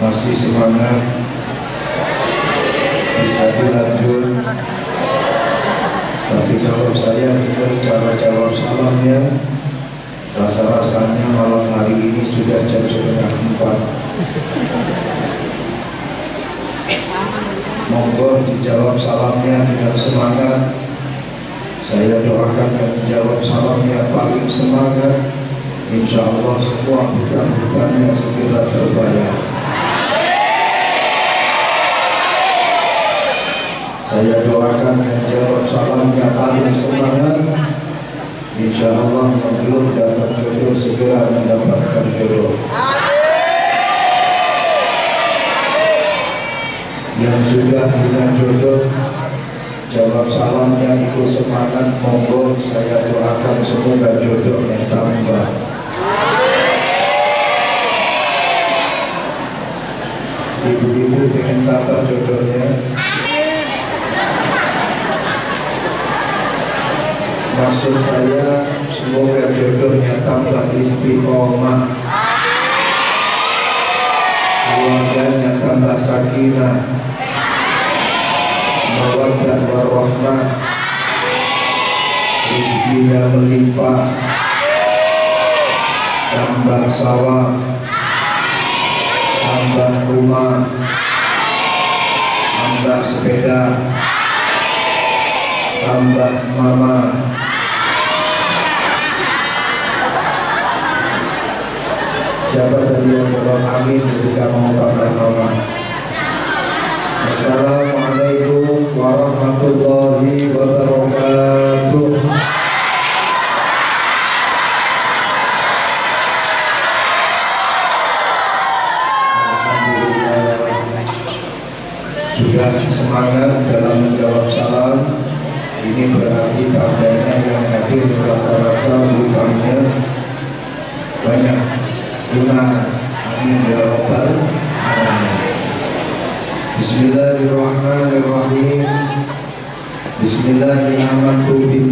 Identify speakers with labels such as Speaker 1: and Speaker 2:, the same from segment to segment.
Speaker 1: masih semangat, bisa dilanjut. Tapi kalau saya dengar cara jawab salamnya, rasa-rasanya malam hari ini sudah jam 3:30. Monggo dijawab salamnya dengan semangat. Saya doakan yang menjawab salamnya paling semangat. Insya Allah semua hutang-hutangnya segera terbayar. Saya doakan yang jawab salamnya paling semangat. Insya Allah yang belum dapat jodoh segera mendapatkan jodoh. Yang sudah punya jodoh, jawab salamnya ikut semangat. Monggo saya doakan semoga jodohnya tambah. Ibu-ibu pengen tambah jodohnya, maksud saya semoga jodohnya tambah istiqomah, keluarganya tambah sakinah, mawaddah warahmah, rezekinya melimpah, tambah sawah, tambah rumah, tambah sepeda, tambah mama. Siapa tadi yang jawab amin ketika mau tambah mama? Assalamualaikum warahmatullahi wabarakatuh. Sudah semangat dalam menjawab salam. Ini berarti tandanya yang hadir rata-rata hutangnya banyak, lunas. Amin ya rabbal alamin. Bismillahirrahmanirrahim. Bismillahirrahmanirrahim.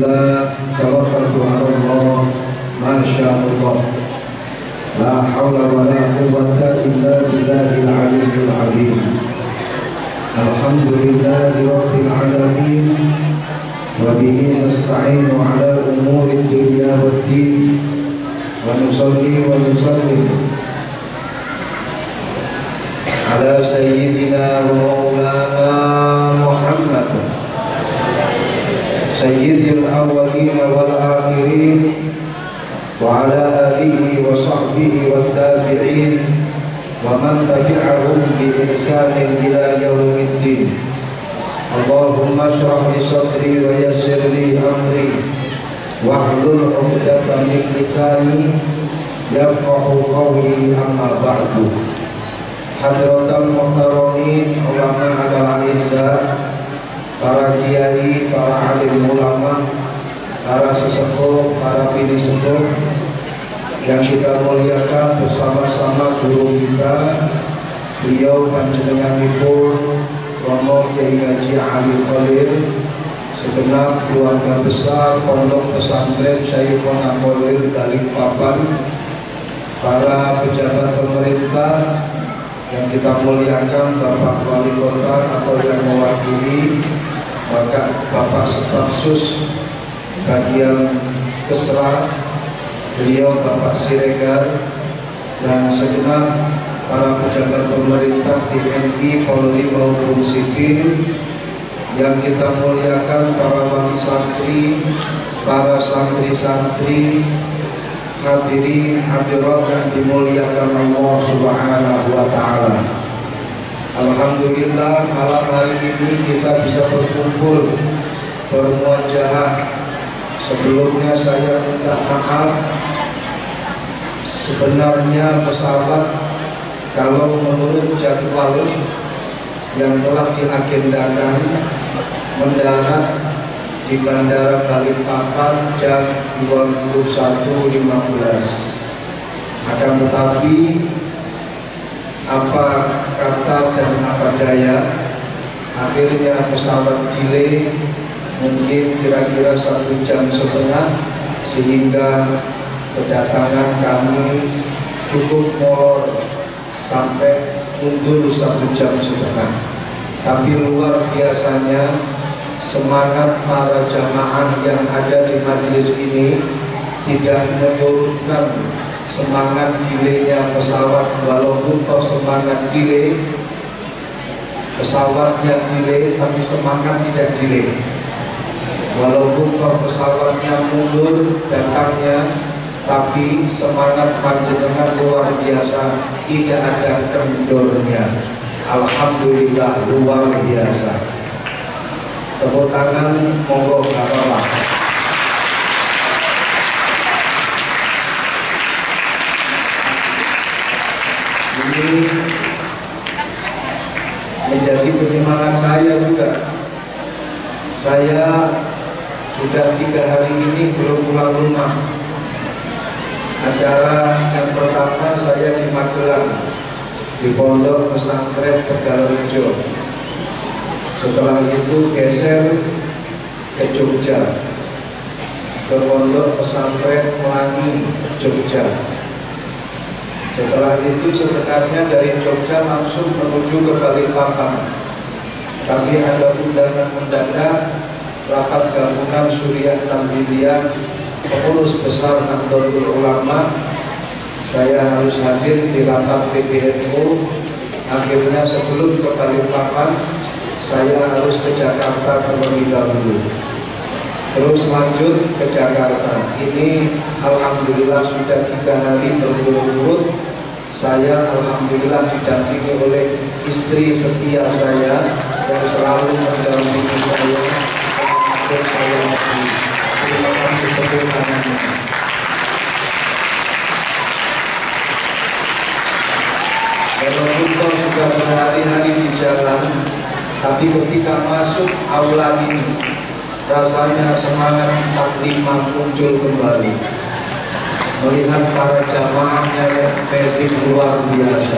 Speaker 1: Tawakkaltu 'ala Allah, masyaallah. La haula wala quwwata illa billahil aliyyil azim. Alhamdulillahi rabbil alamin, wa bihi nasta'inu ala umuri dunya waddin, wa nusalli wa nusallim ala sayyidina wa maulana Muhammad sayyidil awwalin wal akhirin, wa ala alihi wa sahbihi wat tabi'in wa man tabi'ahum bi ihsanin ila yaumiddin. Allahumma shrah li sadri wa yassir li amri wahlul 'uqdatam min lisani yafqahu qawli, amma ba'du. Hadratal muhtaramin ulama al-izzah, para kiai, para alim ulama, para sesepuh, para bini sepuh yang kita muliakan bersama-sama guru kita, beliau panjenenganipun Romo Kyai Haji Ali Khalil, segenap keluarga besar Pondok Pesantren Syekhona Khalil Balikpapan, para pejabat pemerintah yang kita muliakan, Bapak Wali Kota atau yang mewakili, Bapak Staf Sus bagian Kesra, beliau Bapak Siregar, dan segenap para pejabat pemerintah TNI, Polri maupun sipil yang kita muliakan, para wali santri, para santri-santri, hadirin hadirat yang dimuliakan Allah Subhanahu wa ta'ala. Alhamdulillah malam hari ini kita bisa berkumpul, bermuajahah. Sebelumnya saya minta maaf, sebenarnya pesawat kalau menurut jadwal yang telah diagendakan mendarat di Bandara Balikpapan jam 21.15. Akan tetapi apa kata dan apa daya, akhirnya pesawat delay mungkin kira-kira 1,5 jam, sehingga kedatangan kami cukup molor sampai mundur 1,5 jam. Tapi luar biasanya semangat para jamaah yang ada di majelis ini tidak menurunkan semangat delaynya pesawat. Walaupun toh semangat delay, pesawatnya delay, tapi semangat tidak delay. Walaupun toh pesawatnya mundur datangnya, tapi semangat panjenengan luar biasa, tidak ada kendornya. Alhamdulillah, luar biasa. Tepuk tangan, monggo gak apa-apa. Ini menjadi penyemangat saya juga. Saya sudah 3 hari ini belum pulang rumah. Acara yang pertama saya di Magelang, di Pondok Pesantren Tegalrejo. Setelah itu geser ke Jogja, ke Pondok Pesantren Melangi, Jogja. Setelah itu sebenarnya dari Jogja langsung menuju ke Balikpapan, tapi ada undangan mendadak rapat gabungan Suriah Tanfidiyah pengurus besar Nahdlatul Ulama. Saya harus hadir di rapat PBNU. Akhirnya sebelum ke Balikpapan, saya harus ke Jakarta terlebih dahulu, terus lanjut ke Jakarta. Ini alhamdulillah sudah 3 hari berturut-turut. Saya alhamdulillah didampingi oleh istri setia saya yang selalu mendampingi saya. Terima kasih tepuk tangannya. Walaupun kau sudah berhari-hari di jalan, tapi ketika masuk aula ini, rasanya semangat 45 muncul kembali. Melihat para jamaahnya yang amazing, luar biasa.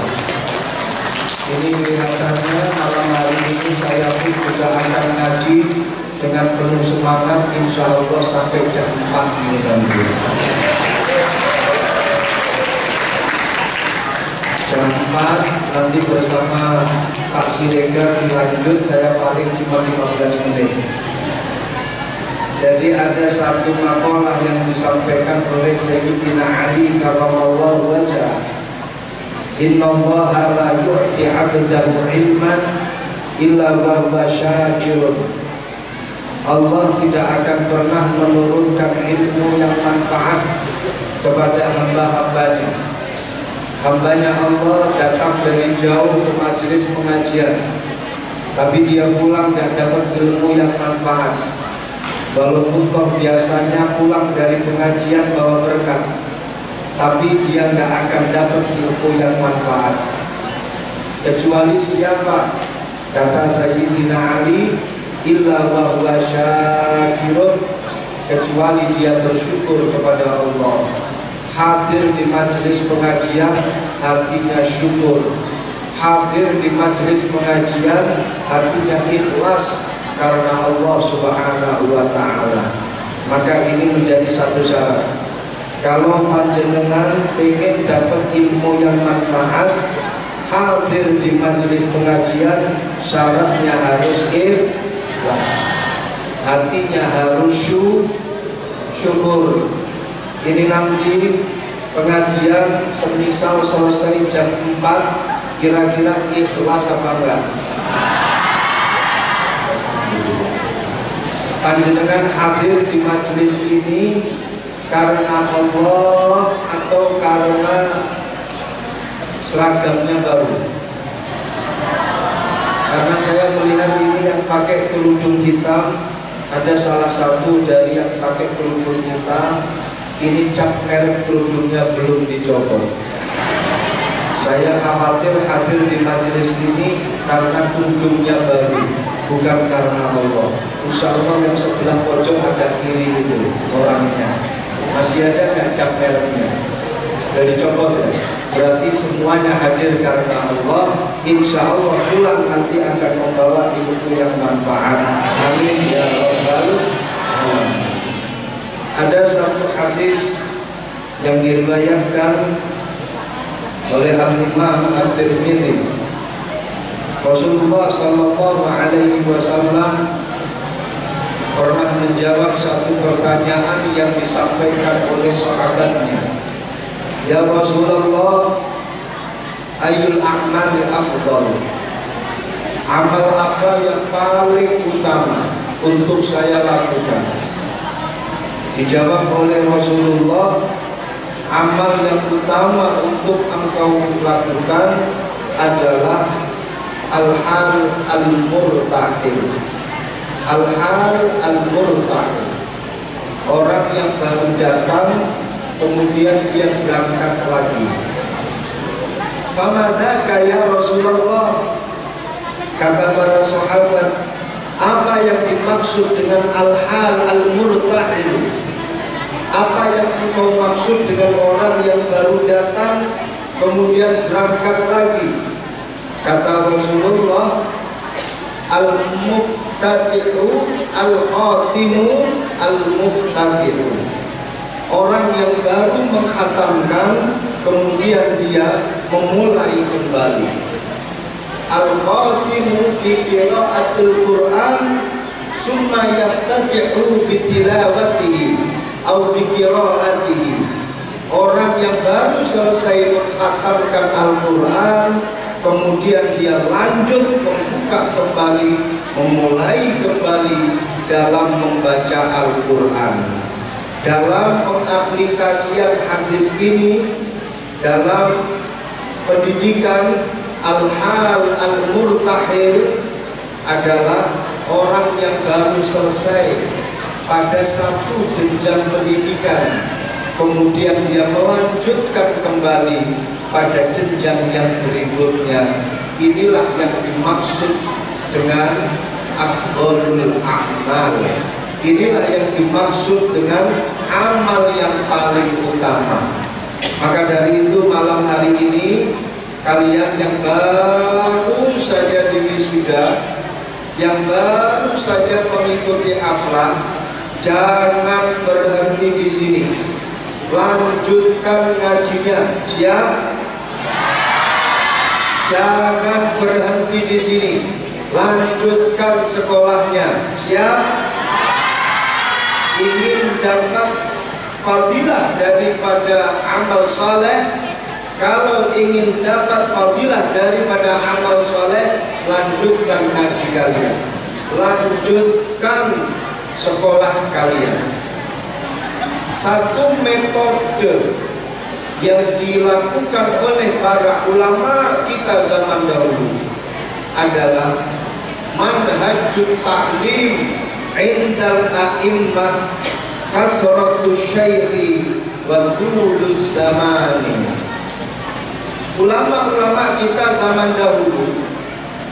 Speaker 1: Ini kelihatannya malam hari ini saya pun juga akan ngaji dengan penuh semangat, insya Allah sampai jam 4 mudah-mudahan. Jam 4 nanti bersama Pak Siregar dilanjut, saya paling cuma 15 menit. Jadi ada satu makalah yang disampaikan oleh Sayyidina Ali karramallahu wajhah. Innallaha la yu'ti 'abdahu ilman illa wa huwa syakirun. Allah tidak akan pernah menurunkan ilmu yang manfaat kepada hamba-hambanya. Hambanya Allah datang dari jauh ke majelis pengajian, tapi dia pulang tidak dapat ilmu yang manfaat. Walaupun toh biasanya pulang dari pengajian bawa berkat, tapi dia nggak akan dapat ilmu yang manfaat. Kecuali siapa? Kata Sayyidina Ali, illa wa huwa syakirun, kecuali dia bersyukur kepada Allah. Hadir di majelis pengajian, hatinya syukur. Hadir di majelis pengajian, hatinya ikhlas karena Allah Subhanahu wa ta'ala. Maka ini menjadi satu syarat. Kalau panjenengan ingin dapat ilmu yang manfaat, hadir di majelis pengajian, syaratnya harus ikhlas, hatinya harus syukur. Ini nanti pengajian semisal selesai jam 4, kira-kira ikhlas apa enggak? Panjenengan hadir di majelis ini karena Allah atau karena seragamnya baru? Karena saya melihat ini yang pakai kerudung hitam, ada salah satu dari yang pakai kerudung hitam, ini cap merek kerudungnya belum dicopot. Saya khawatir hadir di majelis ini karena kerudungnya baru, bukan karena Allah. Insya Allah yang sebelah pojok ada kiri itu orangnya, masih ada nggak cap mereknya? Sudah dicopot ya? Berarti semuanya hadir karena Allah. Insya Allah pulang nanti akan membawa ilmu yang manfaat. Amin ya rabbal alamin. Ada satu hadis yang diriwayatkan oleh Al-Imam At-Tirmidzi Rasulullah Sallallahu Alaihi Wasallam pernah menjawab satu pertanyaan yang disampaikan oleh sahabatnya. Ya Rasulullah, ayyul a'mali afdal? Amal apa yang paling utama untuk saya lakukan? Dijawab oleh Rasulullah, amal yang utama untuk engkau lakukan adalah al-hal al-murtahil. Al-hal al-murtahil, orang yang baru datang kemudian dia berangkat lagi. Famadzaka ya Rasulullah? Kata para sahabat, apa yang dimaksud dengan al-hal al-murtahil? Apa yang engkau maksud dengan orang yang baru datang kemudian berangkat lagi? Kata Rasulullah, al-muftatihu al-khatimu al-muftatihu, orang yang baru mengkhatamkan kemudian dia memulai kembali. Al-khatimu fi qira'atil Qur'an summa yaftatihu bitilawatihi au bi qira'atihi, orang yang baru selesai mengkhatamkan Al-Quran kemudian dia lanjut membuka kembali, memulai kembali dalam membaca Al-Quran. Dalam pengaplikasian hadis ini dalam pendidikan, al-hal al-murtahil adalah orang yang baru selesai pada satu jenjang pendidikan kemudian dia melanjutkan kembali pada jenjang yang berikutnya. Inilah yang dimaksud dengan afdhalul a'mal. Inilah yang dimaksud dengan amal yang paling utama. Maka dari itu malam hari ini kalian yang baru saja diwisuda, yang baru saja mengikuti haflah, jangan berhenti di sini. Lanjutkan ngajinya. Siap? Jangan berhenti di sini. Lanjutkan sekolahnya. Siap? Ingin dapat fadilah daripada amal saleh, kalau ingin dapat fadilah daripada amal saleh, lanjutkan ngaji kalian, lanjutkan sekolah kalian. Satu metode yang dilakukan oleh para ulama kita zaman dahulu adalah manhajut ta'lim indal a'immah kasratus syaikhi wa tuluz zamani. Ulama-ulama kita zaman dahulu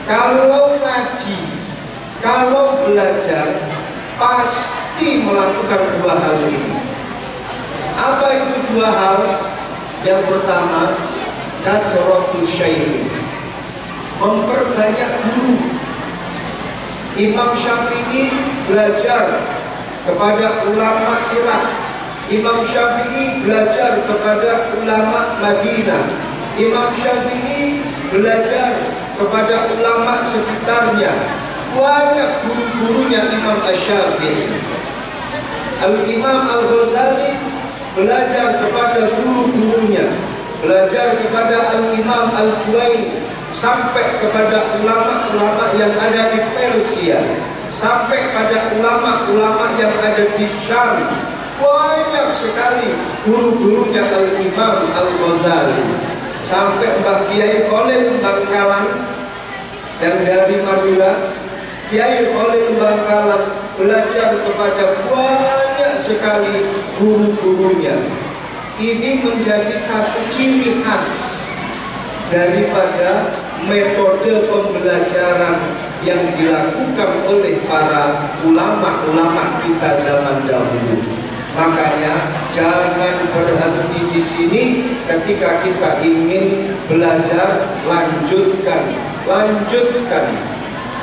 Speaker 1: kalau ngaji, kalau belajar pasti melakukan dua hal ini. Apa itu dua hal? Yang pertama, kasratus syaikh, memperbanyak guru. Imam Syafi'i belajar kepada ulama Irak, Imam Syafi'i belajar kepada ulama Madinah, Imam Syafi'i belajar kepada ulama sekitarnya. Banyak guru-gurunya Imam Asy-Syafi'i. Al-Imam Al-Ghazali belajar kepada guru-gurunya, belajar kepada Al-Imam Al-Juwaini, sampai kepada ulama-ulama yang ada di Persia, sampai pada ulama-ulama yang ada di Syam. Banyak sekali guru-gurunya Al-Imam Al-Ghazali. Sampai Mbah Kiai Khalil Bangkalan yang dari Madura, Kiai Khalil Bangkalan belajar kepada banyak sekali guru-gurunya. Ini menjadi satu ciri khas daripada metode pembelajaran yang dilakukan oleh para ulama-ulama kita zaman dahulu. Makanya jangan berhenti di sini. Ketika kita ingin belajar, lanjutkan.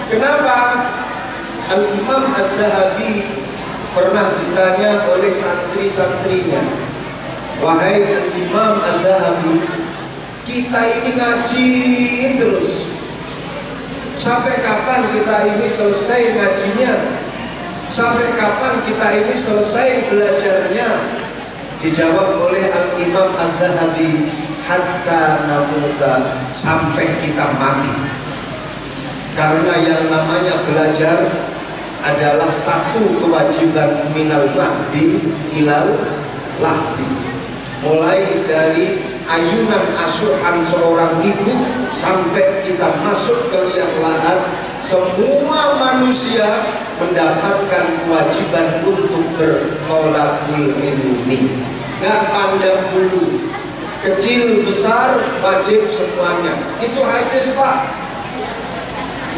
Speaker 1: Kenapa? Al-Imam Adz-Dzahabi pernah ditanya oleh santri-santrinya, wahai Al-Imam Adz-Dzahabi, kita ini ngaji terus, Sampai kapan kita ini selesai ngajinya? Sampai kapan kita ini selesai belajarnya? Dijawab oleh Al-Imam Adz-Dzahabi, hatta namuta, sampai kita mati. Karena yang namanya belajar adalah satu kewajiban minal mahdi ilal lahdi. Mulai dari ayunan asuhan seorang ibu sampai kita masuk ke liang lahat, semua manusia mendapatkan kewajiban untuk bertolakul ilmi. Gak pandang bulu, kecil besar wajib semuanya. Itu hadis Pak.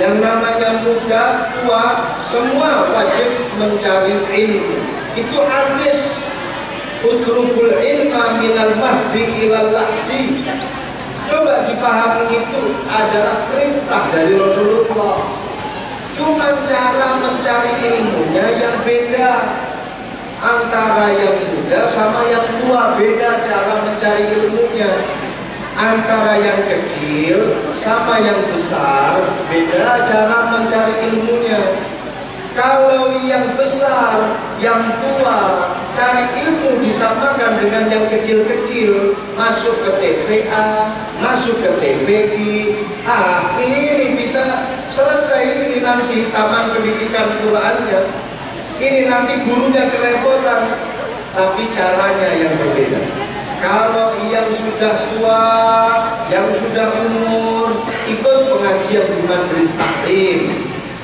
Speaker 1: Yang namanya muda tua semua wajib mencari ilmu. Itu hadis. Utlubul ilma minal mahdi ilal lahdi. Coba dipahami, itu adalah perintah dari Rasulullah. Cuma cara mencari ilmunya yang beda. Antara yang muda sama yang tua beda cara mencari ilmunya. Antara yang kecil sama yang besar beda cara mencari ilmunya. Kalau yang besar, yang tua, cari ilmu disamakan dengan yang kecil-kecil. Masuk ke TPA, masuk ke TPQ. Ini bisa selesai ini nanti taman pendidikan Qur'annya. Ini nanti gurunya kerepotan. Tapi caranya yang berbeda. Kalau yang sudah tua, yang sudah umur, ikut pengajian di majelis taklim,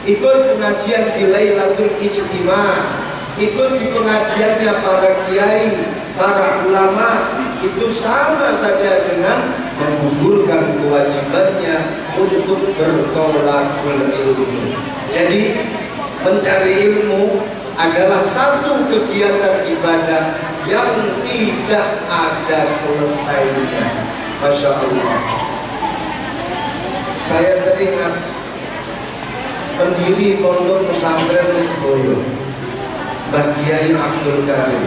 Speaker 1: ikut pengajian di Lailatul Ijtima, ikut di pengajiannya para kiai, para ulama, itu sama saja dengan menggugurkan kewajibannya untuk bertolakul ilmi. Jadi mencari ilmu adalah satu kegiatan ibadah yang tidak ada selesainya. Masya Allah. Saya teringat pendiri pondok pesantren Lirboyo, Mbah Kiai Abdul Karim.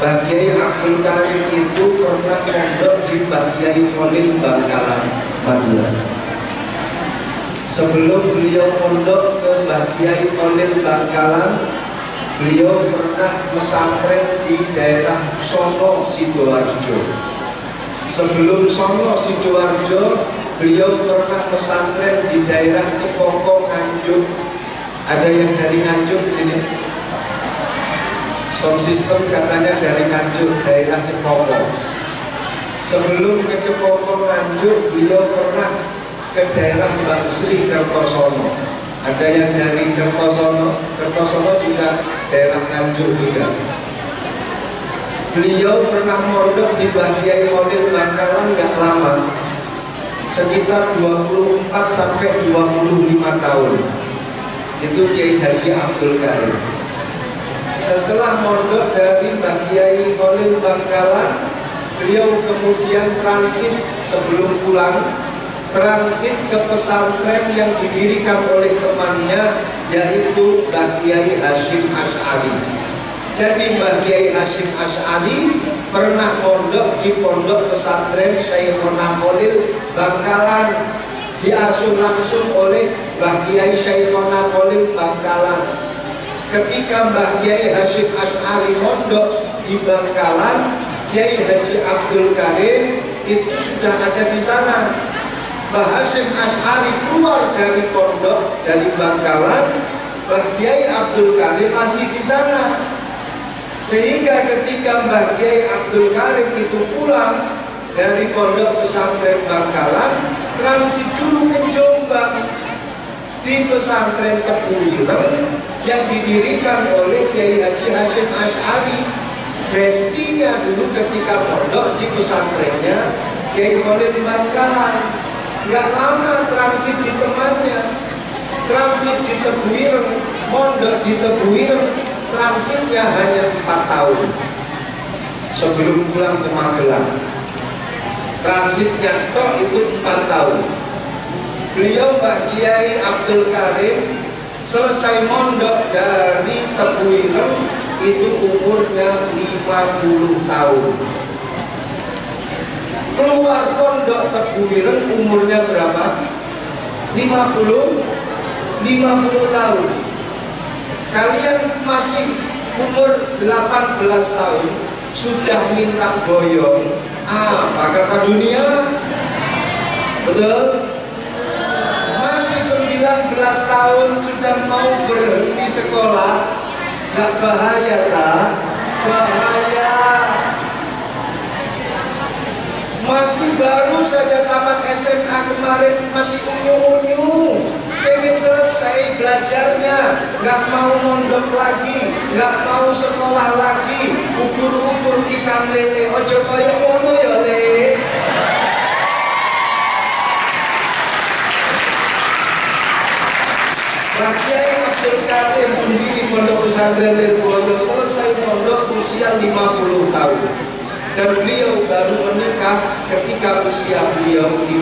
Speaker 1: Mbah Kiai Abdul Karim itu pernah pondok di Mbah Kiai Khalil Bangkalan, Madura. Sebelum beliau pondok ke Mbah Kiai Khalil Bangkalan, beliau pernah pesantren di daerah Sono Sidoarjo. Sebelum Sono Sidoarjo, beliau pernah pesantren di daerah Cepoko Nganjuk. Ada yang dari Nganjuk sini? Sound system katanya dari Nganjuk, daerah Cepoko. Sebelum ke Cepoko Nganjuk, beliau pernah ke daerah Mbak Sri Kertosono. Ada yang dari Kertosono. Kertosono juga daerah Nganjuk juga. Beliau pernah mondok di Mbah Kiai Khalil Bangkalan nggak lama, sekitar 24 sampai 25 tahun. Itu Kiai Haji Abdul Karim. Setelah mondok dari Mbah Kiai Khalil Bangkalan, beliau kemudian transit sebelum pulang, transit ke pesantren yang didirikan oleh temannya, yaitu Mbah Kiai Hasyim Asy'ari. Jadi Mbah Kiai Hasyim Asy'ari pernah mondok di pondok pesantren Syekhona Khalil Bangkalan, diasuh langsung oleh Mbah Kiai Syekhona Khalil Bangkalan. Ketika Mbah Kiai Hasyim Asy'ari mondok di Bangkalan, Kiai Haji Abdul Karim itu sudah ada di sana. Mbah Hasyim Asy'ari keluar dari pondok dari Bangkalan, Mbah Kiai Abdul Karim masih di sana. Sehingga ketika Mbah Kiai Abdul Karim itu pulang dari pondok pesantren Bangkalan, transit dulu ke Jombang di pesantren Tepuireng yang didirikan oleh Kiai Haji Hasyim Asy'ari. Bestinya dulu ketika pondok di pesantrennya Kiai Khalil Bangkalan. Gak lama transit di temannya, transit di Tepuireng, mondok di Tepuireng. Transitnya hanya 4 tahun sebelum pulang ke Magelang. Transitnya toh itu 4 tahun. Beliau Mbah Kiai Abdul Karim selesai mondok dari Tepuireng itu umurnya 50 tahun. Keluar pondok Tepuireng umurnya berapa? 50 tahun. Kalian masih umur 18 tahun sudah minta boyong. Apa kata dunia? Betul? Masih 19 tahun sudah mau berhenti sekolah. Gak bahaya tak? Bahaya. Masih baru saja tamat SMA kemarin, masih unyu-unyu, pengen selesai belajarnya, nggak mau mondok lagi, nggak mau sekolah lagi, ubur-ubur ikan lele, ojo kaya ngono ya le. Pak Kiai Abdul Karim pendiri Pondok Pesantren Lirboyo selesai mondok usia 50 tahun. Dan beliau baru menikah ketika usia beliau 50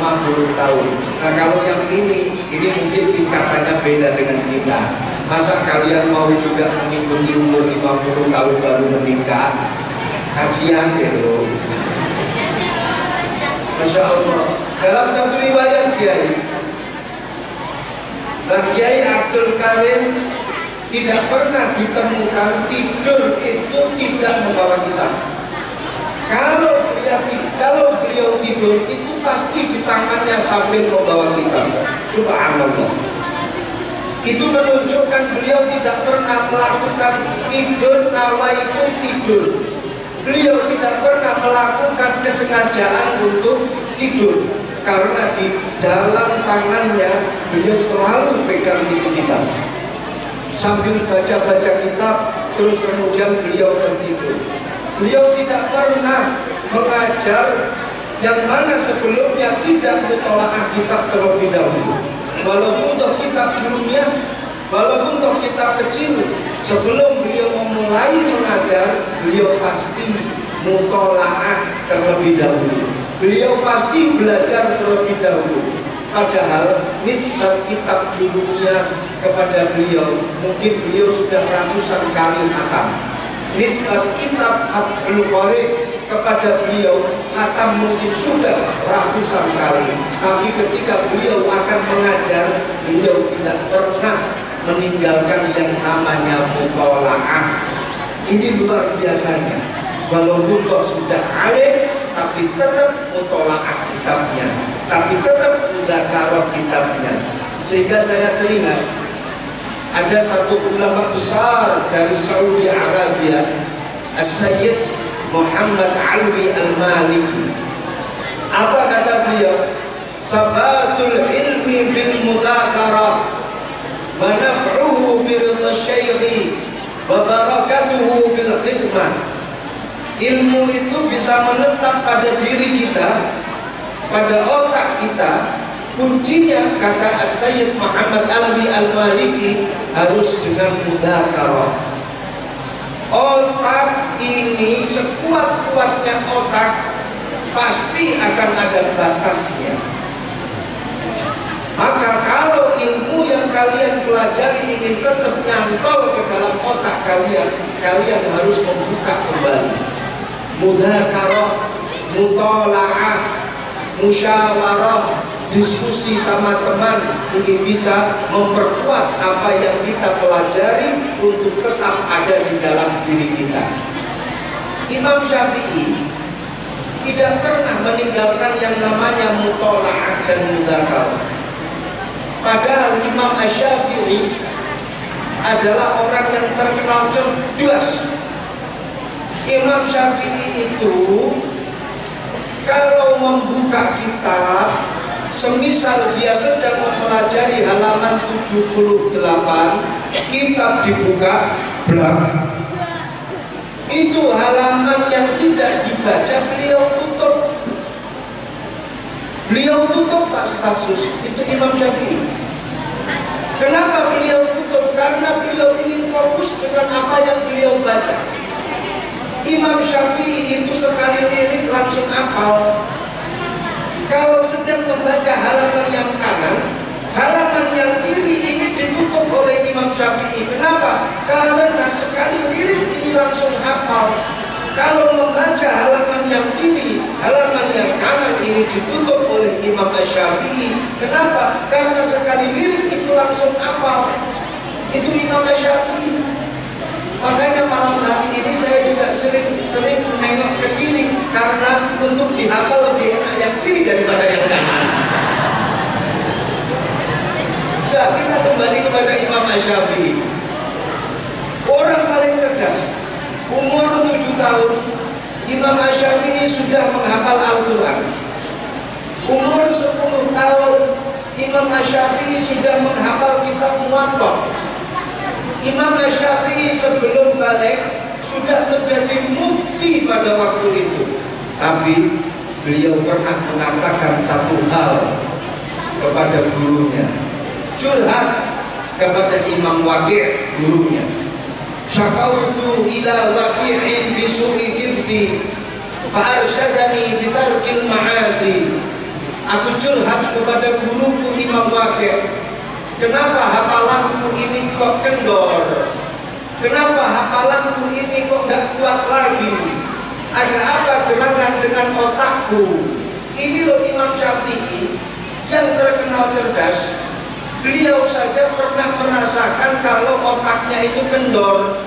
Speaker 1: tahun. Nah kalau yang ini mungkin tingkatannya beda dengan kita. Masa kalian mau juga mengikuti umur 50 tahun baru menikah? Kasihan gitu. Masya Allah. Dalam satu riwayat Kiai, Kiai Abdul Karim tidak pernah ditemukan tidur itu tidak membawa kitab. Kalau beliau tidur itu pasti di tangannya sambil membawa kitab. Subhanallah. Itu menunjukkan beliau tidak pernah melakukan tidur nawa itu tidur. Beliau tidak pernah melakukan kesengajaan untuk tidur, karena di dalam tangannya beliau selalu pegang itu kitab. Sambil baca-baca kitab, terus kemudian beliau tertidur. Beliau tidak pernah mengajar yang mana sebelumnya tidak mutolaah kitab terlebih dahulu. Walaupun untuk kitab dunia, walaupun untuk kitab kecil, sebelum beliau memulai mengajar, beliau pasti mutolaah terlebih dahulu. Beliau pasti belajar terlebih dahulu. Padahal nisbat kitab dunia kepada beliau, mungkin beliau sudah ratusan kali khatam. Nisbat kitab Fathul Qorib kepada beliau khatam mungkin sudah ratusan kali. Tapi ketika beliau akan mengajar, beliau tidak pernah meninggalkan yang namanya mutolaah. Ini luar biasanya. Walaupun toh sudah alim, tapi tetap mutolaah kitabnya, tapi tetap mudzakarah kitabnya. Sehingga saya teringat ada satu ulama besar dari Saudi Arabia, As-Sayyid Muhammad Alwi Al-Maliki. Apa kata beliau? Sabatul ilmi bil mudzakarah wa naf'uhu bi ridha syaikhi wa barakatuhu bil khidmah. Ilmu itu bisa menetap pada diri kita, pada otak kita. Kuncinya, kata As-Sayyid Muhammad Alwi Al-Maliki, harus dengan mudzakarah. Otak ini, sekuat-kuatnya otak, pasti akan ada batasnya. Maka kalau ilmu yang kalian pelajari ingin tetap nyantol ke dalam otak kalian, kalian harus membuka kembali mudzakarah, mutolaah, musyawarah, diskusi sama teman. Ini bisa memperkuat apa yang kita pelajari untuk tetap ada di dalam diri kita. Imam Syafi'i tidak pernah meninggalkan yang namanya mutolaah dan mudzakarah. Padahal Imam Asy-Syafi'i adalah orang yang terkenal cerdas. Imam Syafi'i itu kalau membuka kitab, semisal dia sedang mempelajari halaman 78, kitab dibuka, blak. Itu halaman yang tidak dibaca, beliau tutup. Beliau tutup, Pak Stafsus. Itu Imam Syafi'i. Kenapa beliau tutup? Karena beliau ingin fokus dengan apa yang beliau baca. Imam Syafi'i itu sekali lirik langsung hafal. Kalau sedang membaca halaman yang kanan, halaman yang kiri ini ditutup oleh Imam Syafi'i. Kenapa? Karena sekali lirik ini langsung hafal. Kalau membaca halaman yang kiri, halaman yang kanan ini ini ditutup oleh Imam Asy-Syafi'i. Kenapa? Karena sekali lirik itu langsung apa? Itu Imam Asy-Syafi'i. Makanya malam hari ini saya juga sering menengok ke kiri, karena untuk dihafal lebih enak yang kiri daripada yang kanan. Nah, kita kembali kepada Imam Asy-Syafi'i. Orang paling cerdas. Umur 7 tahun Imam Asy-Syafi'i sudah menghafal Al-Quran. Umur 10 tahun Imam Asy-Syafi'i sudah menghafal kitab Muwatta. Imam Asy-Syafi'i sebelum balik sudah menjadi mufti pada waktu itu. Tapi beliau pernah mengatakan satu hal kepada gurunya, curhat kepada Imam Waqi', gurunya. Syakautu ila Waqi'in bisu'i hifdi fa arsyadani bitarkil ma'asi. Aku curhat kepada guruku Imam Waqi'. Kenapa hafalanku ini kok kendor? Kenapa hafalanku ini kok gak kuat lagi? Ada apa gerangan dengan otakku? Ini loh Imam Syafi'i yang terkenal cerdas. Beliau saja pernah merasakan kalau otaknya itu kendor.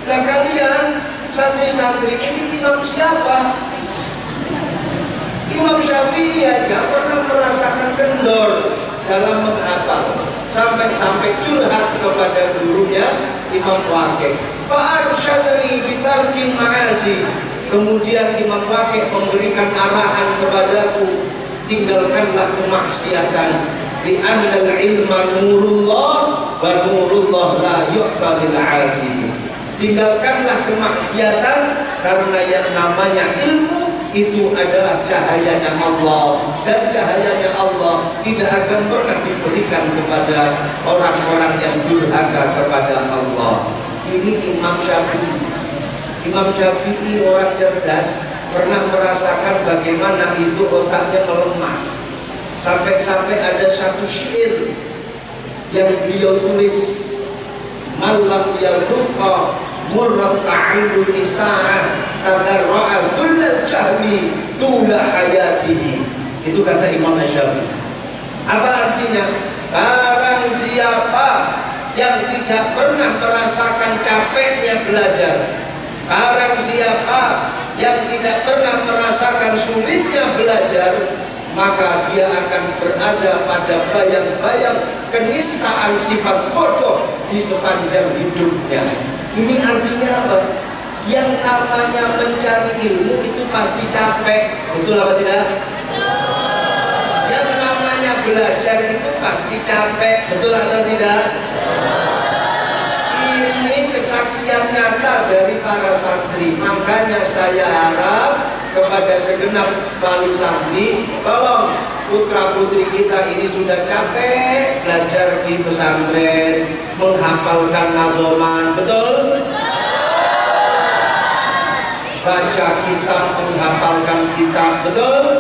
Speaker 1: Nah kalian santri-santri ini imam siapa? Imam Syafi'i aja pernah merasakan kendor dalam menghafal, sampai curhat kepada gurunya Imam Waqi'. Fa'arsyadani bitarkil ma'asi. Kemudian Imam Waqi' memberikan arahan kepadaku, tinggalkanlah kemaksiatan. Li'annal ilma nurullah wa nurullah la yu'ta lil 'asi. Tinggalkanlah kemaksiatan, karena yang namanya ilmu itu adalah cahayanya Allah, dan cahayanya Allah tidak akan pernah diberikan kepada orang-orang yang durhaka kepada Allah. Ini Imam Syafi'i. Imam Syafi'i orang cerdas, pernah merasakan bagaimana itu otaknya melemah. Sampai-sampai ada satu syair yang beliau tulis, malam yadhuqa murrat ta'allumi sa'ah tadarra'a dhullal jahli tula hayatihi. Itu kata Imam Asy-Syafi'i. Apa artinya? Barang siapa yang tidak pernah merasakan capeknya belajar, barang siapa yang tidak pernah merasakan sulitnya belajar, maka dia akan berada pada bayang-bayang kenistaan sifat bodoh di sepanjang hidupnya. Ini artinya apa? Yang namanya mencari ilmu itu pasti capek. Betul apa tidak? Betul. Yang namanya belajar itu pasti capek. Betul atau tidak? Ini kesaksian nyata dari para santri. Makanya saya harap kepada segenap wali santri, tolong putra putri kita ini sudah capek belajar di pesantren, menghafalkan nadhoman, betul? Baca kitab, menghafalkan kitab, betul?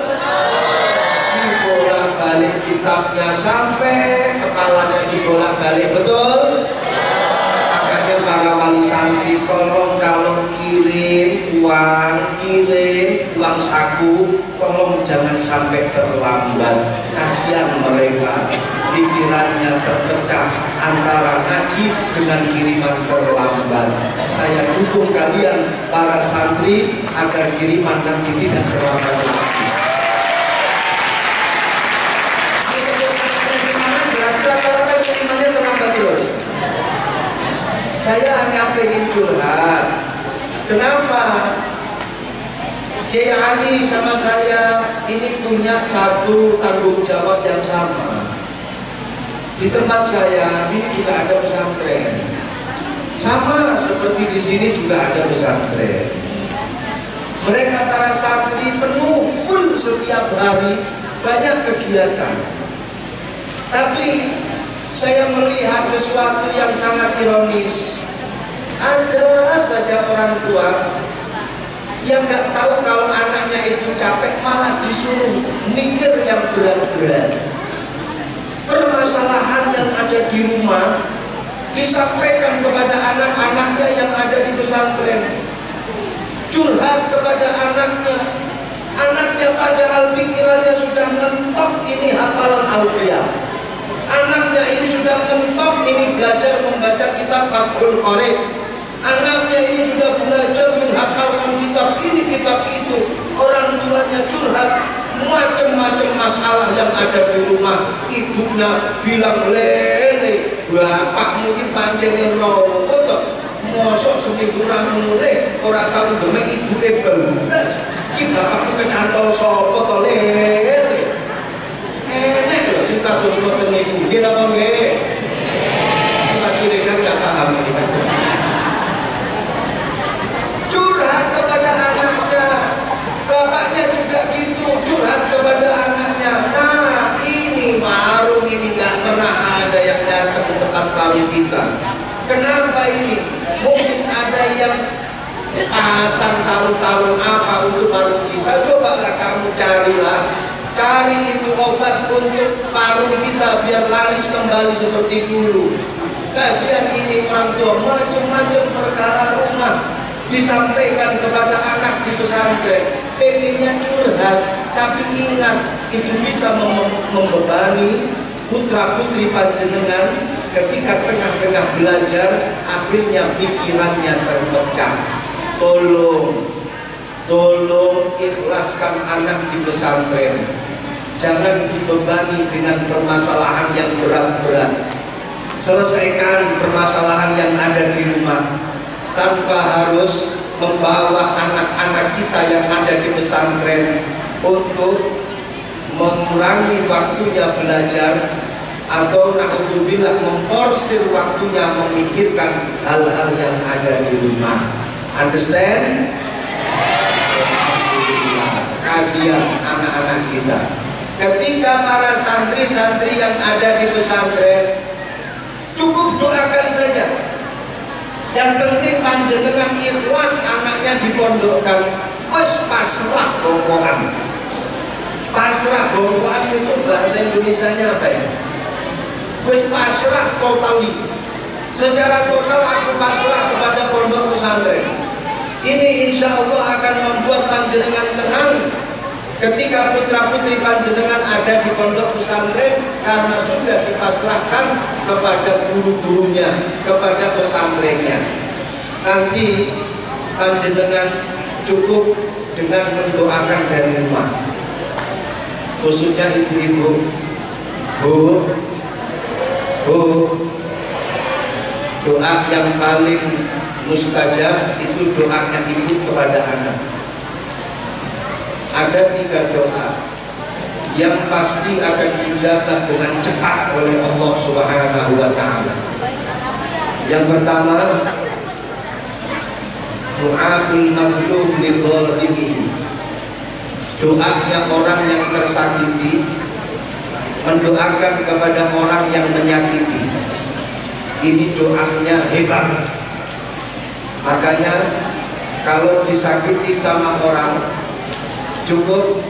Speaker 1: Dibolak-balik kitabnya sampai kepalanya dibolak-balik, betul? Makanya para wali santri, tolong kalau kirim uang saku, tolong jangan sampai terlambat. Kasihan mereka, pikirannya terpecah antara ngaji dengan kiriman terlambat. Saya dukung kalian para santri agar kiriman nanti tidak terlambat lagi. Rata-rata kirimannya terlambat terus. Saya hanya pengen curhat. Kenapa? Kiai Ali sama saya ini punya satu tanggung jawab yang sama. Di tempat saya ini juga ada pesantren, sama seperti di sini juga ada pesantren. Mereka para santri penuh full setiap hari, banyak kegiatan. Tapi saya melihat sesuatu yang sangat ironis. Ada saja orang tua yang nggak tahu kalau anaknya itu capek, malah disuruh mikir yang berat-berat. Permasalahan yang ada di rumah disampaikan kepada anak-anaknya yang ada di pesantren. Curhat kepada anaknya, Anaknya padahal pikirannya sudah mentok ini hafalan alfiah. Anaknya ini sudah mentok ini belajar membaca kitab Fathul Qorib. Anaknya ini sudah belajar menghafalkan kitab ini kitab itu. Orang tuanya curhat macam-macam masalah yang ada di rumah. Ibunya bilang, lele bapakmu ini pancen rowo toh, mosok seminggu ra mulih ora tau demek ibuke belas. Iki bapakku kecantol sapa to lele. Enek lho sing kados ngoten niku. Nggih napa nggih? Pak Siregar enggak paham ini Mas. Curhat kepada anaknya. Bapaknya juga gitu, curhat kepada anaknya. Nah, ini warung ini nggak pernah ada yang datang ke tempat warung kita. Kenapa ini? Mungkin ada yang pasang taruh-taruh apa untuk warung kita. Cobalah kamu carilah. Cari itu obat untuk warung kita biar laris kembali seperti dulu. Kasihan ini orang tua, macam-macam perkara rumah disampaikan kepada anak di pesantren, pengennya curhat, tapi ingat itu bisa membebani putra putri panjenengan ketika tengah-tengah belajar, akhirnya pikirannya terpecah. Tolong ikhlaskan anak di pesantren, jangan dibebani dengan permasalahan yang berat-berat. Selesaikan permasalahan yang ada di rumah tanpa harus membawa anak-anak kita yang ada di pesantren untuk mengurangi waktunya belajar atau na'udzubillah memporsir waktunya memikirkan hal-hal yang ada di rumah. Understand? Kasihan anak-anak kita. Ketika para santri-santri yang ada di pesantren, cukup doakan saja. Yang penting panjenengan ikhlas anaknya dipondokkan. Wes pasrah bokokan. Pasrah bokokan itu bahasa Indonesianya apa ya? Wes pasrah totali. Secara total aku pasrah kepada pondok pesantren. Ini insya Allah akan membuat panjenengan tenang ketika putra putri panjenengan ada di pondok pesantren, karena sudah dipasrahkan kepada guru-gurunya, kepada pesantrennya. Nanti panjenengan cukup dengan mendoakan dari rumah, khususnya ibu-ibu. Bu, doa yang paling mustajab itu doanya ibu kepada anak. Ada 3 doa yang pasti akan diijabah dengan cepat oleh Allah Subhanahu wa Ta'ala. Yang pertama, doaul mazlum li dzalimihi. Doanya orang yang tersakiti mendoakan kepada orang yang menyakiti. Ini doanya hebat. Makanya kalau disakiti sama orang, cukup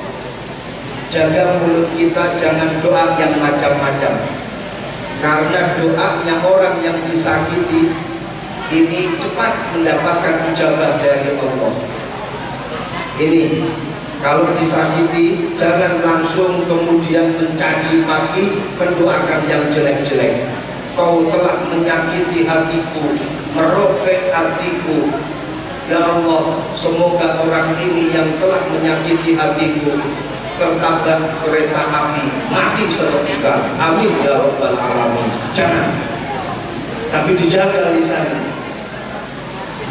Speaker 1: jaga mulut kita, jangan doa yang macam-macam. Karena doanya orang yang disakiti ini cepat mendapatkan ijabah dari Allah. Ini kalau disakiti, jangan langsung kemudian mencaci maki, mendoakan yang jelek-jelek. Kau telah menyakiti hatiku, merobek hatiku. Ya Allah, semoga orang ini yang telah menyakiti hatiku tertabrak kereta api, mati seketika. Amin ya rabbal alamin. Jangan, tapi dijaga lisannya.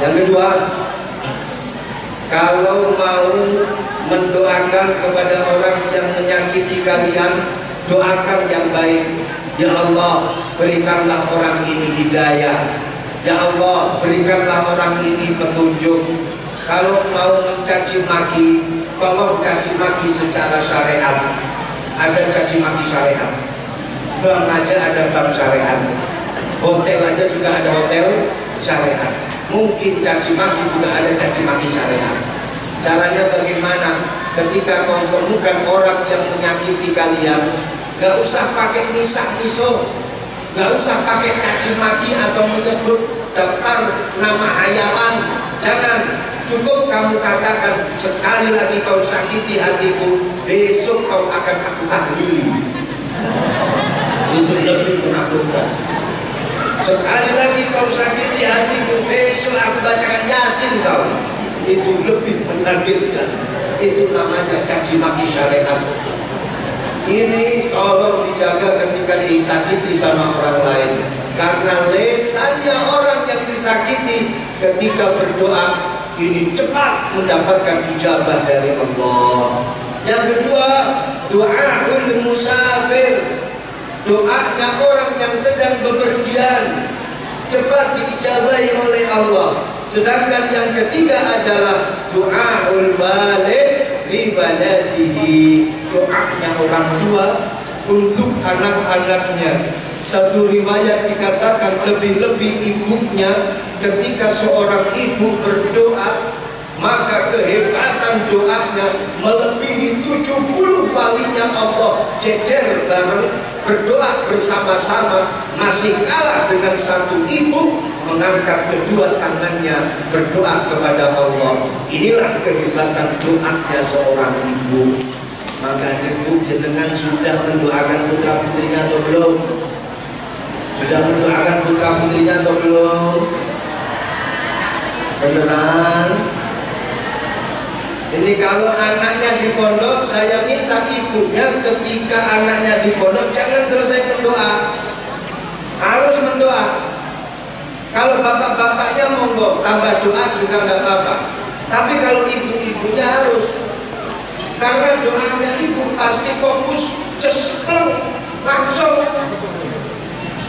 Speaker 1: Yang kedua, kalau mau mendoakan kepada orang yang menyakiti kalian, doakan yang baik. Ya Allah, berikanlah orang ini hidayah. Ya Allah, berikanlah orang ini petunjuk. Kalau mau mencaci maki, tolong caci maki secara syariat. Ada caci maki syariat. Bank aja ada bank syariat. Hotel aja juga ada hotel syariat. Mungkin caci maki juga ada caci maki syariat. Caranya bagaimana? Ketika kau temukan orang yang menyakiti kalian, gak usah pakai nisak-niso, gak usah pakai caci maki atau menyebut daftar nama hayalan. Jangan,
Speaker 2: Cukup kamu katakan sekali lagi kau sakiti hatiku, besok kau akan aku tahlili. Itu lebih menakutkan. Sekali lagi kau sakiti hatiku, besok aku bacakan Yasin kau. Itu lebih mengagetkan. Itu namanya caci maki syariat. Ini tolong dijaga ketika disakiti sama orang lain. Karena lesannya orang yang disakiti ketika berdoa ini cepat mendapatkan ijabah dari Allah. Yang kedua, doaul musafir. Doanya orang yang sedang bepergian cepat diijabahi oleh Allah. Sedangkan yang ketiga adalah doaul walid li waladihi. Doanya orang tua untuk anak-anaknya. Satu riwayat dikatakan lebih-lebih ibunya, ketika seorang ibu berdoa maka kehebatan doanya melebihi 70 kalinya Allah cecer bareng berdoa bersama-sama, masih kalah dengan satu ibu mengangkat kedua tangannya berdoa kepada Allah. Inilah kehebatan doanya seorang ibu. Maka ibu jenengan sudah mendoakan putra putrinya atau belum? Sudah mendoakan putra putrinya atau belum? Beneran? Ini kalau anaknya di pondok, saya minta ibunya ketika anaknya di pondok jangan selesai berdoa, harus mendoa. Kalau bapak-bapaknya monggo tambah doa juga nggak apa-apa. Tapi kalau ibu-ibunya harus, karena doanya ibu pasti fokus cespleng langsung.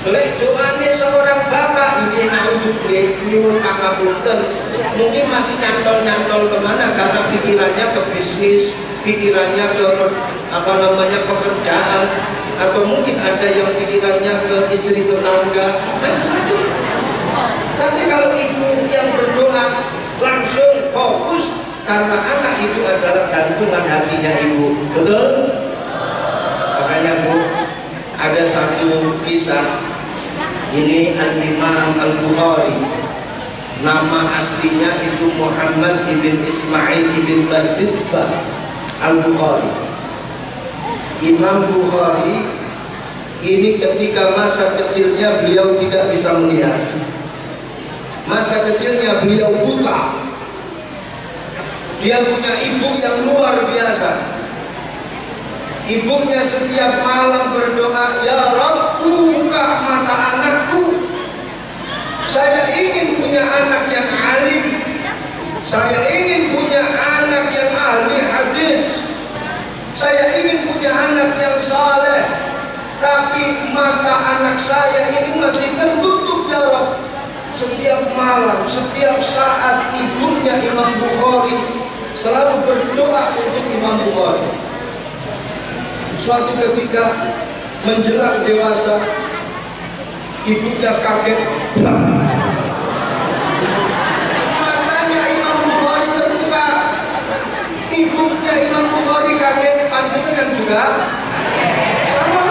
Speaker 2: Lek doanya seorang bapak ini naudzubillah nyuwun pangapunten, mungkin masih nyantol-nyantol kemana karena pikirannya ke bisnis, pikirannya ke pekerjaan, atau mungkin ada yang pikirannya ke istri tetangga, macam-macam. Tapi kalau ibu yang berdoa langsung fokus karena anak itu adalah gantungan hatinya ibu, betul? Makanya Bu, ada satu kisah. Ini Al-Imam Al-Bukhari, nama aslinya itu Muhammad ibn Ismail ibn Bardizbah Al-Bukhari. Imam Bukhari ini ketika masa kecilnya beliau tidak bisa melihat. Masa kecilnya beliau buta. Dia punya ibu yang luar biasa. Ibunya setiap malam berdoa, ya Rabb, buka mata anakku. Saya ingin punya anak yang alim. Saya ingin punya anak yang ahli hadis. Saya ingin punya anak yang saleh. Tapi mata anak saya ini masih tertutup, ya Rabb. Setiap malam, setiap saat ibunya Imam Bukhari selalu berdoa untuk Imam Bukhari. Suatu ketika menjelang dewasa, ibunya kaget, matanya Imam Bukhari terbuka. Ibunya Imam Bukhari kaget, panjenengan juga sama.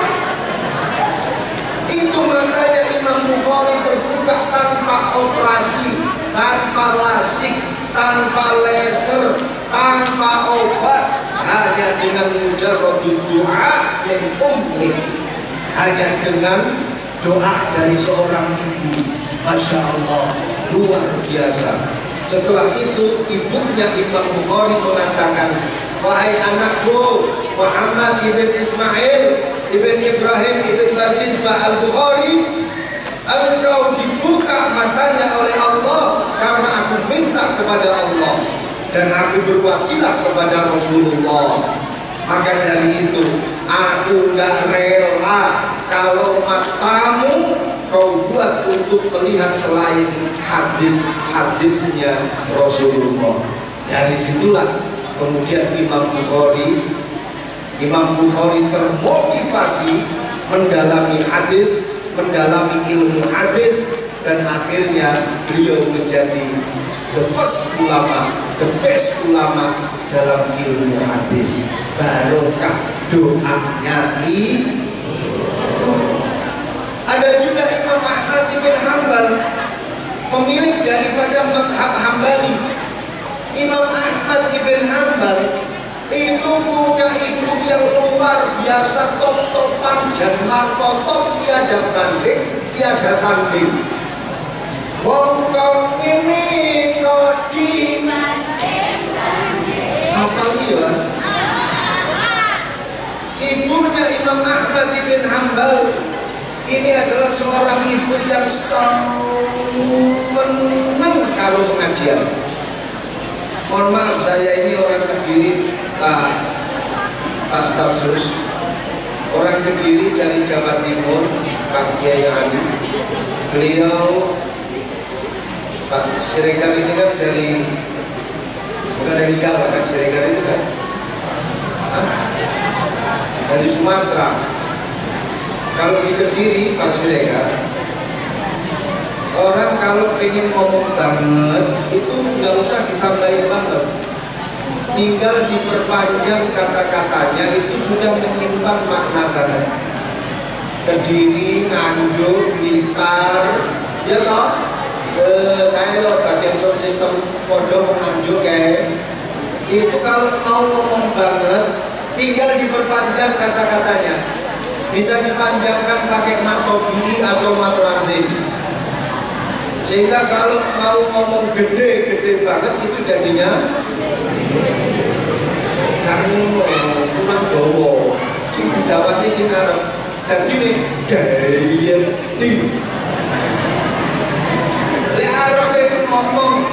Speaker 2: Itu matanya Imam Bukhari terbuka tanpa operasi, tanpa lasik, tanpa laser, tanpa obat, hanya dengan mujarradud doa min ummi, hanya dengan doa dari seorang ibu. Masya Allah, luar biasa. Setelah itu ibunya Imam Bukhari mengatakan, wahai anakku Muhammad ibn Ismail ibn Ibrahim ibn Bardizbah Al-Bukhari, engkau dibuka matanya oleh Allah karena aku minta kepada Allah dan aku berwasilah kepada Rasulullah. Maka dari itu aku nggak rela kalau matamu kau buat untuk melihat selain hadis-hadisnya Rasulullah. Dari situlah kemudian Imam Bukhari termotivasi mendalami hadis, mendalami ilmu hadis, dan akhirnya beliau menjadi the first ulama, the best ulama dalam ilmu hadis. Barokah doanya itu. Ada juga Imam Ahmad bin Hanbal, pemilik daripada mazhab Hambali. Imam Ahmad ibn Hanbal itu punya ibu yang luar biasa, top-topan dan markotop, tiada banding, tiada tanding. Wong kong ini kok di apa ya? Ibunya Imam Ahmad ibn Hanbal ini adalah seorang ibu yang senang kalau pengajian. Mohon maaf, saya ini orang Kediri, Pak Stafsus, orang Kediri dari Jawa Timur, Pak Kiai Ali. Beliau Pak Siregar ini kan bukan dari Jawa kan, Siregar itu kan? Dari Sumatera. Kalau di Kediri, Pak Siregar, orang kalau pengen ngomong banget itu nggak usah ditambahin banget, tinggal diperpanjang kata-katanya, itu sudah menyimpan makna banget. Kediri, Nganjuk, Blitar, ya toh, kayak bagian sound system Podo Nganjuk kayak itu, kalau mau ngomong banget tinggal diperpanjang kata-katanya, bisa dipanjangkan pakai matobi atau matlazim. Sehingga kalau mau ngomong gede banget itu jadinya kurang Jawa. Sing didawati sing arep. Dadine gaya di. Lek arep ngomong,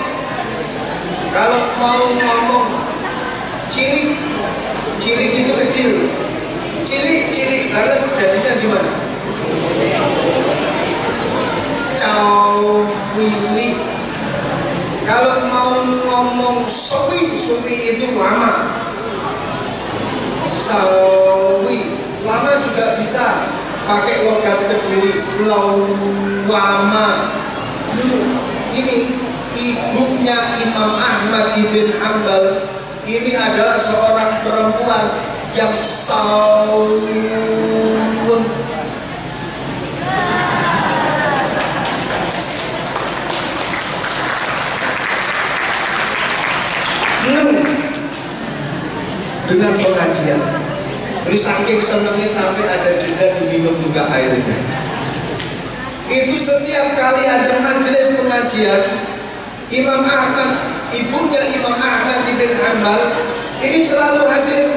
Speaker 2: kalau mau ngomong cilik itu kecil. Cilik karena jadinya gimana? Wili. Kalau mau ngomong suwi itu lama. Sawi lama juga bisa pakai logat Kediri, lama. Ini ibunya Imam Ahmad ibn Hanbal ini adalah seorang perempuan yang sawun. Dengan pengajian, ini saking senangnya sampai ada jeda diminum juga airnya. Itu setiap kali ada majelis pengajian, Imam Ahmad, ibunya Imam Ahmad ibn Hanbal ini selalu hadir.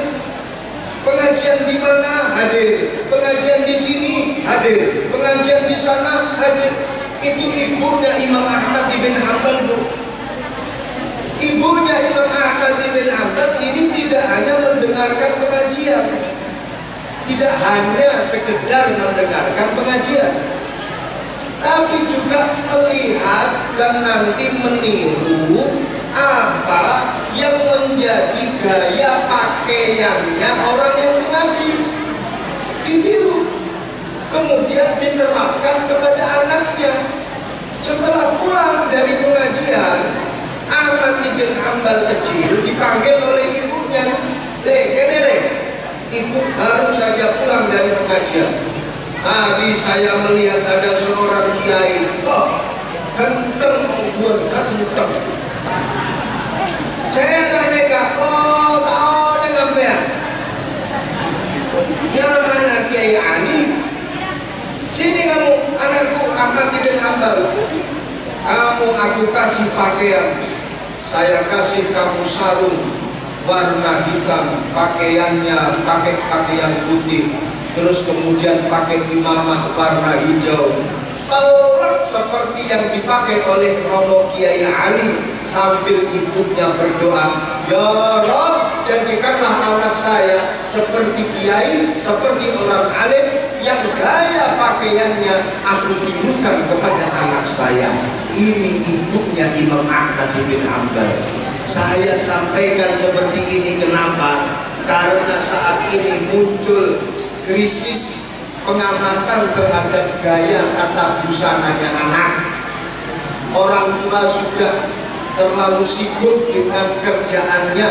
Speaker 2: Pengajian di mana hadir, pengajian di sini hadir, pengajian di sana hadir. Itu ibunya Imam Ahmad ibn Hanbal, Bu. Ibunya Imam Ahmad ibn Hanbal ini tidak hanya mendengarkan pengajian, tidak hanya sekedar mendengarkan pengajian, tapi juga melihat dan nanti meniru apa yang menjadi gaya pakaiannya orang yang mengaji, ditiru, kemudian diterapkan kepada anaknya. Setelah pulang dari pengajian, Ahmad ibn Hanbal kecil dipanggil oleh ibunya. Ibu baru saja pulang dari pengajian. Tadi saya melihat ada seorang kiai, ganteng, ganteng. Saya tanya, tahu dengan apa? Yang mana Kiai Ali? Sini kamu, anakku Ahmad ibn Hanbal. Kamu aku kasih pakaian, saya kasih kamu sarung warna hitam, pakaiannya pakai pakaian putih, terus kemudian pakai imamah warna hijau, pelek seperti yang dipakai oleh Romo Kiai Ali, sambil ibunya berdoa, ya Rob, jadikanlah anak saya seperti kiai, seperti orang alim yang gaya pakaiannya aku tirukan kepada anak saya. Ini ibunya Imam Ahmad bin Hanbal. Saya sampaikan seperti ini kenapa? Karena saat ini muncul krisis pengamatan terhadap gaya tata busananya anak. Orang tua sudah terlalu sibuk dengan kerjaannya,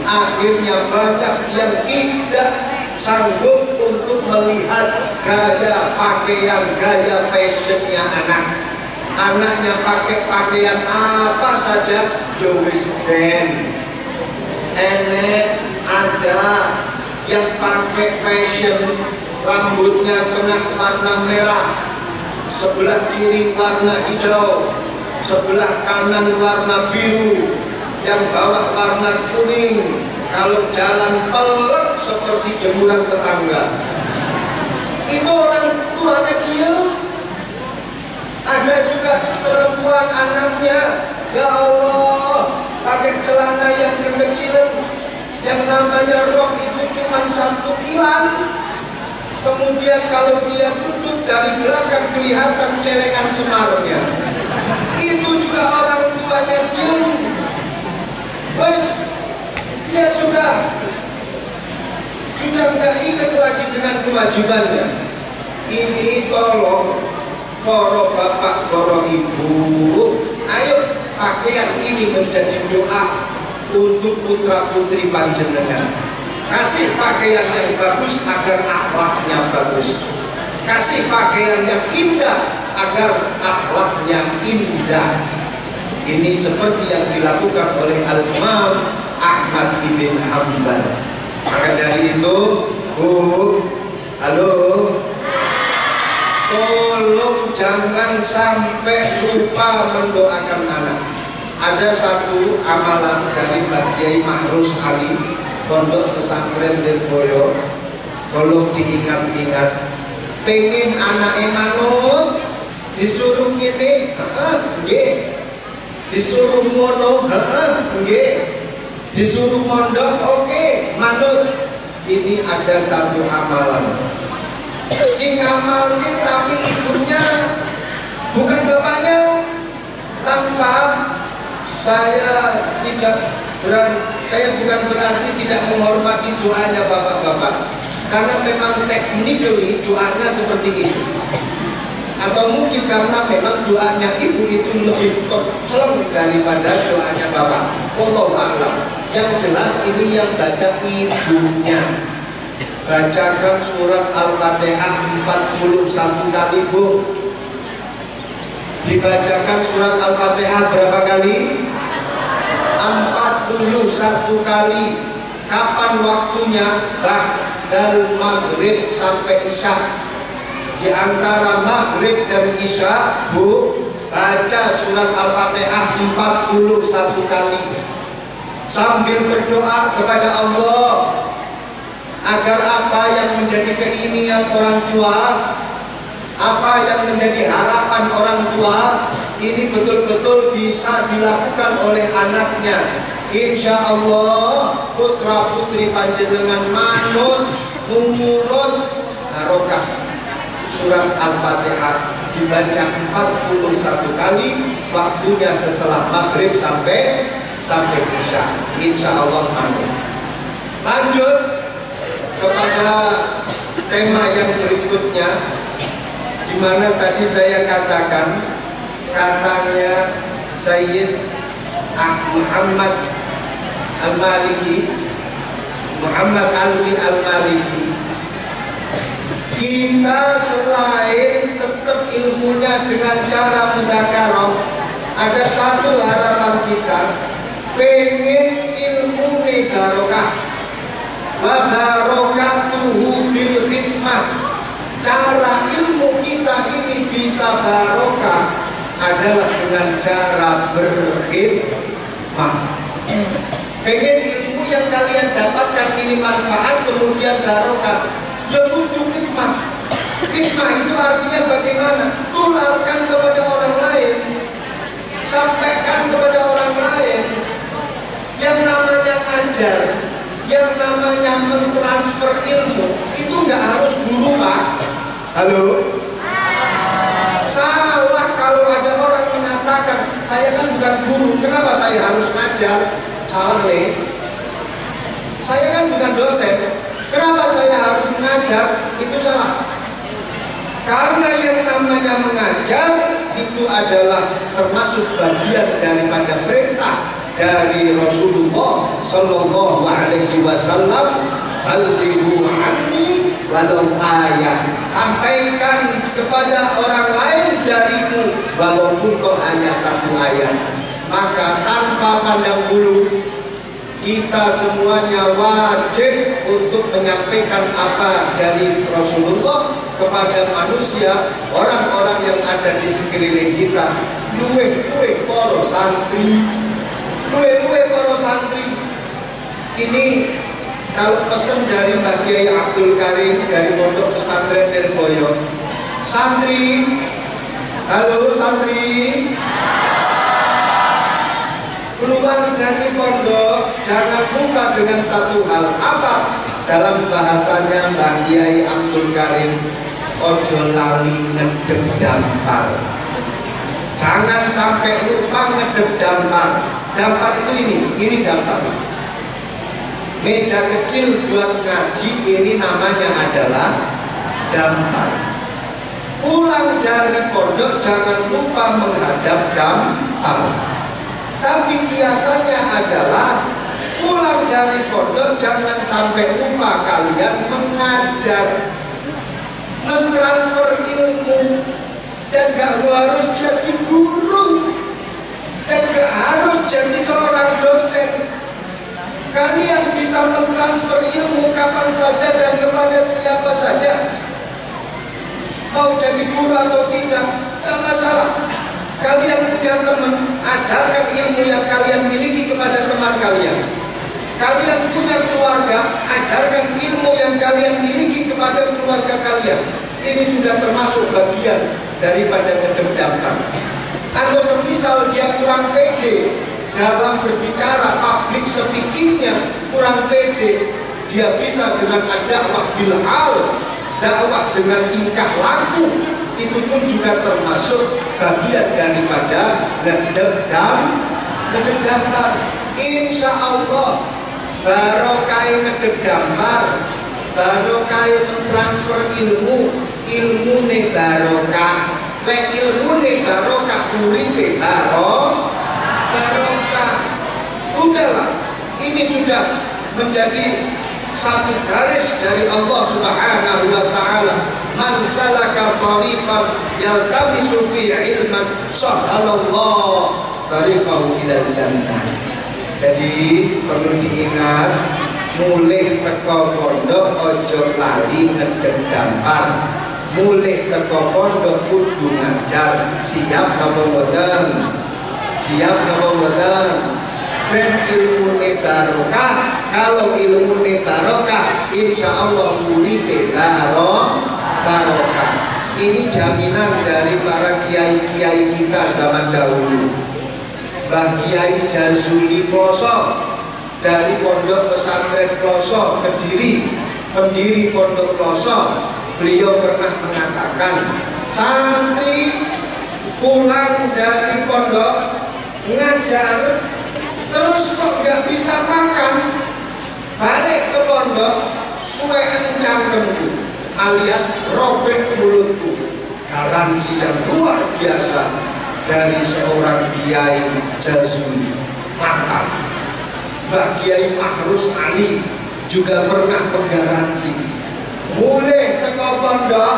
Speaker 2: akhirnya banyak yang tidak sanggup untuk melihat gaya pakaian, gaya fashionnya anak. Anaknya pakai pakaian apa saja yo wis ben. Enek ada yang pakai fashion, rambutnya tengah warna merah, sebelah kiri warna hijau, sebelah kanan warna biru, yang bawah warna kuning. Kalau jalan pelek seperti jemuran tetangga. Itu orang tuanya dia. Ada juga perempuan anaknya, ya Allah, pakai celana yang kekecilan, yang namanya rok itu cuma 1 kilan. Kemudian kalau dia tutup dari belakang kelihatan celengan semarnya. Itu juga orang tuanya dia. Wes, dia sudah nggak ingat lagi dengan kewajibannya. Ini tolong para bapak, para ibu, ayo pakaian ini menjadi doa untuk putra putri panjenengan. Kasih pakaian yang bagus agar akhlaknya bagus. Kasih pakaian yang indah agar akhlaknya indah. Ini seperti yang dilakukan oleh Al-Imam Ahmad ibn Hanbal. Maka dari itu, halo, tolong jangan sampai lupa mendoakan anak. Ada satu amalan dari Pak Kiai Mahrus Ali, Pondok Pesantren Lirboyo. Tolong diingat-ingat. Pengen anaknya manut, disuruh ngene, nggih. Disuruh ngono, nggih. Disuruh mondok, oke, manut. Ini ada satu amalan. Sing ngamalke tapi ibunya bukan bapaknya. Tanpa saya bukan berarti tidak menghormati doanya bapak-bapak, karena memang technically doanya seperti itu. Atau mungkin karena memang doanya ibu itu lebih tocong daripada doanya bapak. Wallahu a'lam. Yang jelas ini yang baca ibunya. Bacakan surat Al-Fatihah 41 kali, Bu. Dibacakan surat Al-Fatihah berapa kali? 41 kali. Kapan waktunya? Ba'dal maghrib sampai isya. Di antara maghrib dan isya, Bu, baca surat Al-Fatihah 41 kali. Sambil berdoa kepada Allah agar apa yang menjadi keinginan orang tua, apa yang menjadi harapan orang tua, ini betul-betul bisa dilakukan oleh anaknya. Insya Allah putra putri panjenengan manut mumurut barokah. Surat Al-Fatihah dibaca 41 kali, waktunya setelah maghrib sampai isya. Insya Allah manut. Lanjut kepada tema yang berikutnya, di mana tadi saya katakan katanya Sayyid Muhammad Al-Maliki, Muhammad Alwi Al-Maliki, kita selain tetap ilmunya dengan cara mudzakarah, ada satu harapan kita, pengen ilmu barokah, wa barokatuhu bil khidmah. Cara ilmu kita ini bisa barokah adalah dengan cara berkhidmah. Pengen ilmu yang kalian dapatkan ini manfaat kemudian barokah, ya butuh khidmah. Khidmah itu artinya bagaimana? Tularkan kepada orang lain, sampaikan kepada orang lain. Yang namanya ngajar, yang namanya mentransfer ilmu, itu nggak harus guru, Pak. Halo? Salah kalau ada orang mengatakan, saya kan bukan guru, kenapa saya harus ngajar? Salah nih. Saya kan bukan dosen, kenapa saya harus mengajar? Itu salah. Karena yang namanya mengajar itu adalah termasuk bagian daripada perintah dari Rasulullah Sallallahu Alaihi Wasallam, "Ballighu anni walau ayat." Sampaikan kepada orang lain darimu walaupun kau hanya 1 ayat. maka tanpa pandang bulu kita semuanya wajib untuk menyampaikan apa dari Rasulullah kepada manusia, orang-orang yang ada di sekeliling kita. Luwe-luwe para santri, luwe-luwe para santri. Ini kalau pesan dari Mbak Kiai Abdul Karim dari Pondok Pesantren Nirboyo. Santri, halo santri, keluar dari pondok jangan lupa dengan satu hal. Apa? Dalam bahasanya Mbak Kiai Abdul Karim, ojo lali ngedep dampar. Jangan sampai lupa ngedep dampar. Dampar itu ini dampar. Meja kecil buat ngaji ini namanya adalah dampar. Pulang dari pondok jangan lupa menghadap dampar. Tapi biasanya adalah pulang dari pondok jangan sampai lupa kalian mengajar, mentransfer ilmu, dan gak harus jadi guru, dan gak harus jadi seorang dosen. Kalian bisa mentransfer ilmu kapan saja dan kepada siapa saja. Mau jadi guru atau tidak, tak masalah. Kalian punya teman, ajarkan ilmu yang kalian miliki kepada teman kalian. Kalian punya keluarga, ajarkan ilmu yang kalian miliki kepada keluarga kalian. Ini sudah termasuk bagian daripada ngedem-dampar. Atau semisal dia kurang pede dalam berbicara, public speakingnya kurang pede, dia bisa dengan dakwah bilhal, dakwah dengan tingkah laku, itu pun juga termasuk bagian daripada ngedem dampar. Insya Allah barokah ngedem dampar, barokah mentransfer ilmu, ilmu nih barokah, lek ilmu nih barokah, uripe barokah. Udahlah, ini sudah menjadi satu garis dari Allah Subhanahu wa Ta'ala. Man salaka tariqan yaltamisu fi ilman sahhalallahu tariqahu ilal jannah. Jadi perlu diingat, mulih teko pondok ojo lali ngedem dampar. Mulih teko pondok kudu ngajar. Siap napa mboten? Siap napa mboten? Ben ilmune barokah. Kalau ilmune barokah, insya Allah uripe barokah. Ini jaminan dari para kiai-kiai kita zaman dahulu. Mbah Kiai Jazuli Ploso dari Pondok Pesantren Ploso Kediri, pendiri Pondok Ploso, beliau pernah mengatakan, santri pulang dari pondok ngajar terus kok nggak bisa makan, balik ke pondok suwean cangkemku alias robek mulutku. Garansi yang luar biasa dari seorang Kiai Jazuli. Mantap. Mbak Kiai Mahrus Ali juga pernah menggaransi, mulai teko pondok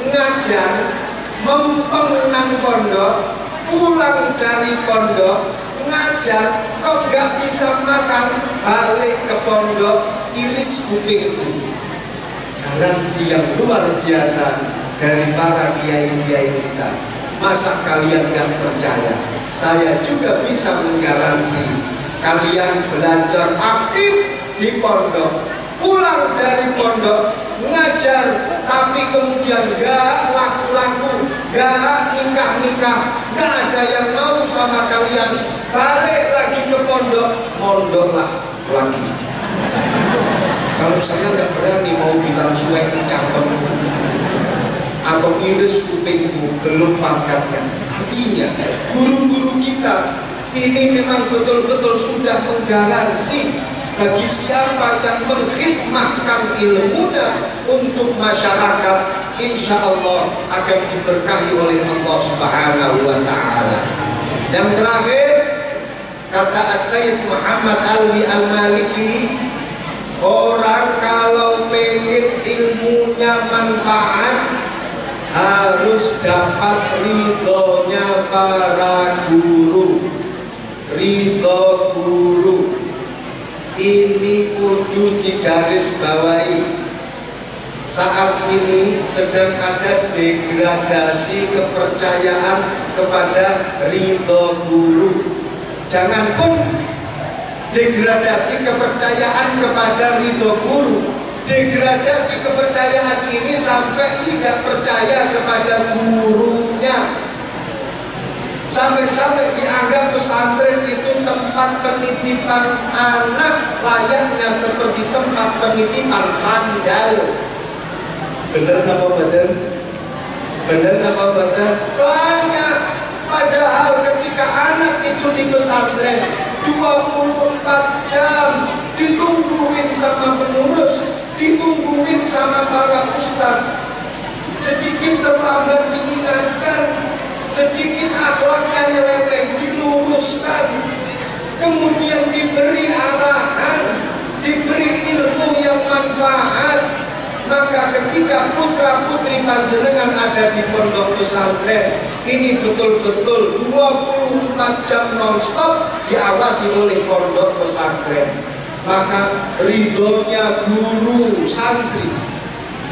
Speaker 2: ngajar, mempeng nang pondok, pulang dari pondok ngajar, kok gak bisa makan, balik ke pondok iris kupingku. Garansi yang luar biasa dari para kiai-kiai kita. Masa kalian gak percaya? Saya juga bisa menggaransi. Kalian belajar aktif di pondok, pulang dari pondok ngajar, tapi kemudian gak laku-laku, gak nikah-nikah, gak ada yang mau sama kalian, balik lagi ke pondok, mondoklah lagi. Kalau saya gak berani mau bilang suek cangkemmu atau iris kupingmu, belum pangkatnya. Artinya guru-guru kita ini memang betul-betul sudah menggaransi bagi siapa yang mengkhidmahkan ilmunya untuk masyarakat, insya Allah akan diberkahi oleh Allah Subhanahu wa Ta'ala. Yang terakhir, kata As-Sayyid Muhammad Alwi Al-Maliki, orang kalau pengen ilmunya manfaat harus dapat ridhonya para guru. ridho guru ini kudu digaris bawahi. Saat ini sedang ada degradasi kepercayaan kepada ridho guru. Jangan pun degradasi kepercayaan kepada ridho guru, degradasi kepercayaan ini sampai tidak percaya kepada gurunya. Sampai-sampai dianggap pesantren itu tempat penitipan anak, layaknya seperti tempat penitipan sandal. Bener apa betul? Bener apa betul? Banyak. Padahal ketika anak itu di pesantren 24 jam ditungguin sama pengurus, ditungguin sama para ustadz. Sedikit terlambat diingatkan, sedikit akhlaknya nyeleweng diluruskan, kemudian diberi arahan, diberi ilmu yang manfaat. Maka ketika putra putri panjenengan ada di pondok pesantren ini betul-betul 24 jam non-stop diawasi oleh pondok pesantren, maka ridhonya guru santri,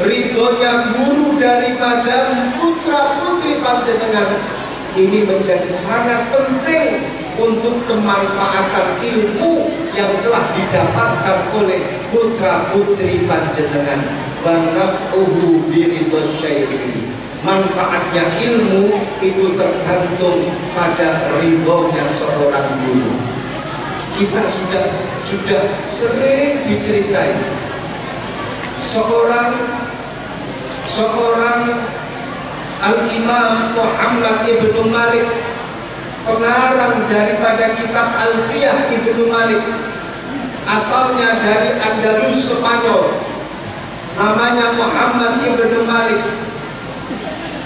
Speaker 2: ridhonya guru daripada putra putri panjenengan ini menjadi sangat penting untuk kemanfaatan ilmu yang telah didapatkan oleh putra putri panjenengan. Wa naf'uhu biridhos syaikhi. Manfaatnya ilmu itu tergantung pada ridhonya seorang guru. Kita sudah sering diceritain seorang Al-Imam Muhammad Ibnu Malik, pengarang daripada kitab Alfiyah Ibnu Malik, asalnya dari Andalus Spanyol, namanya Muhammad Ibnu Malik.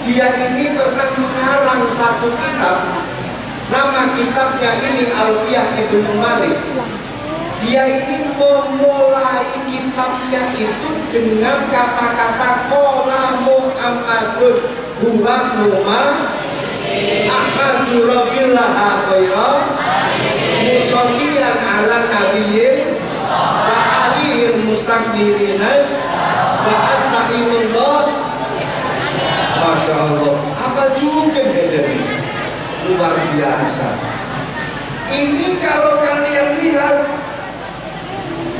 Speaker 2: Dia ini pernah mengarang satu kitab, nama kitabnya ini Alfiyah Ibnu Malik. Dia ini memulai kitabnya itu dengan kata-kata qala Muhammadun huwa numa ahmadu rabbillaha khairan musalliyan ala nabiyyin wa alihi mustaqbilinas wa astagfirullah. Masya Allah, apa juga bedanya, luar biasa. Ini kalau kalian lihat,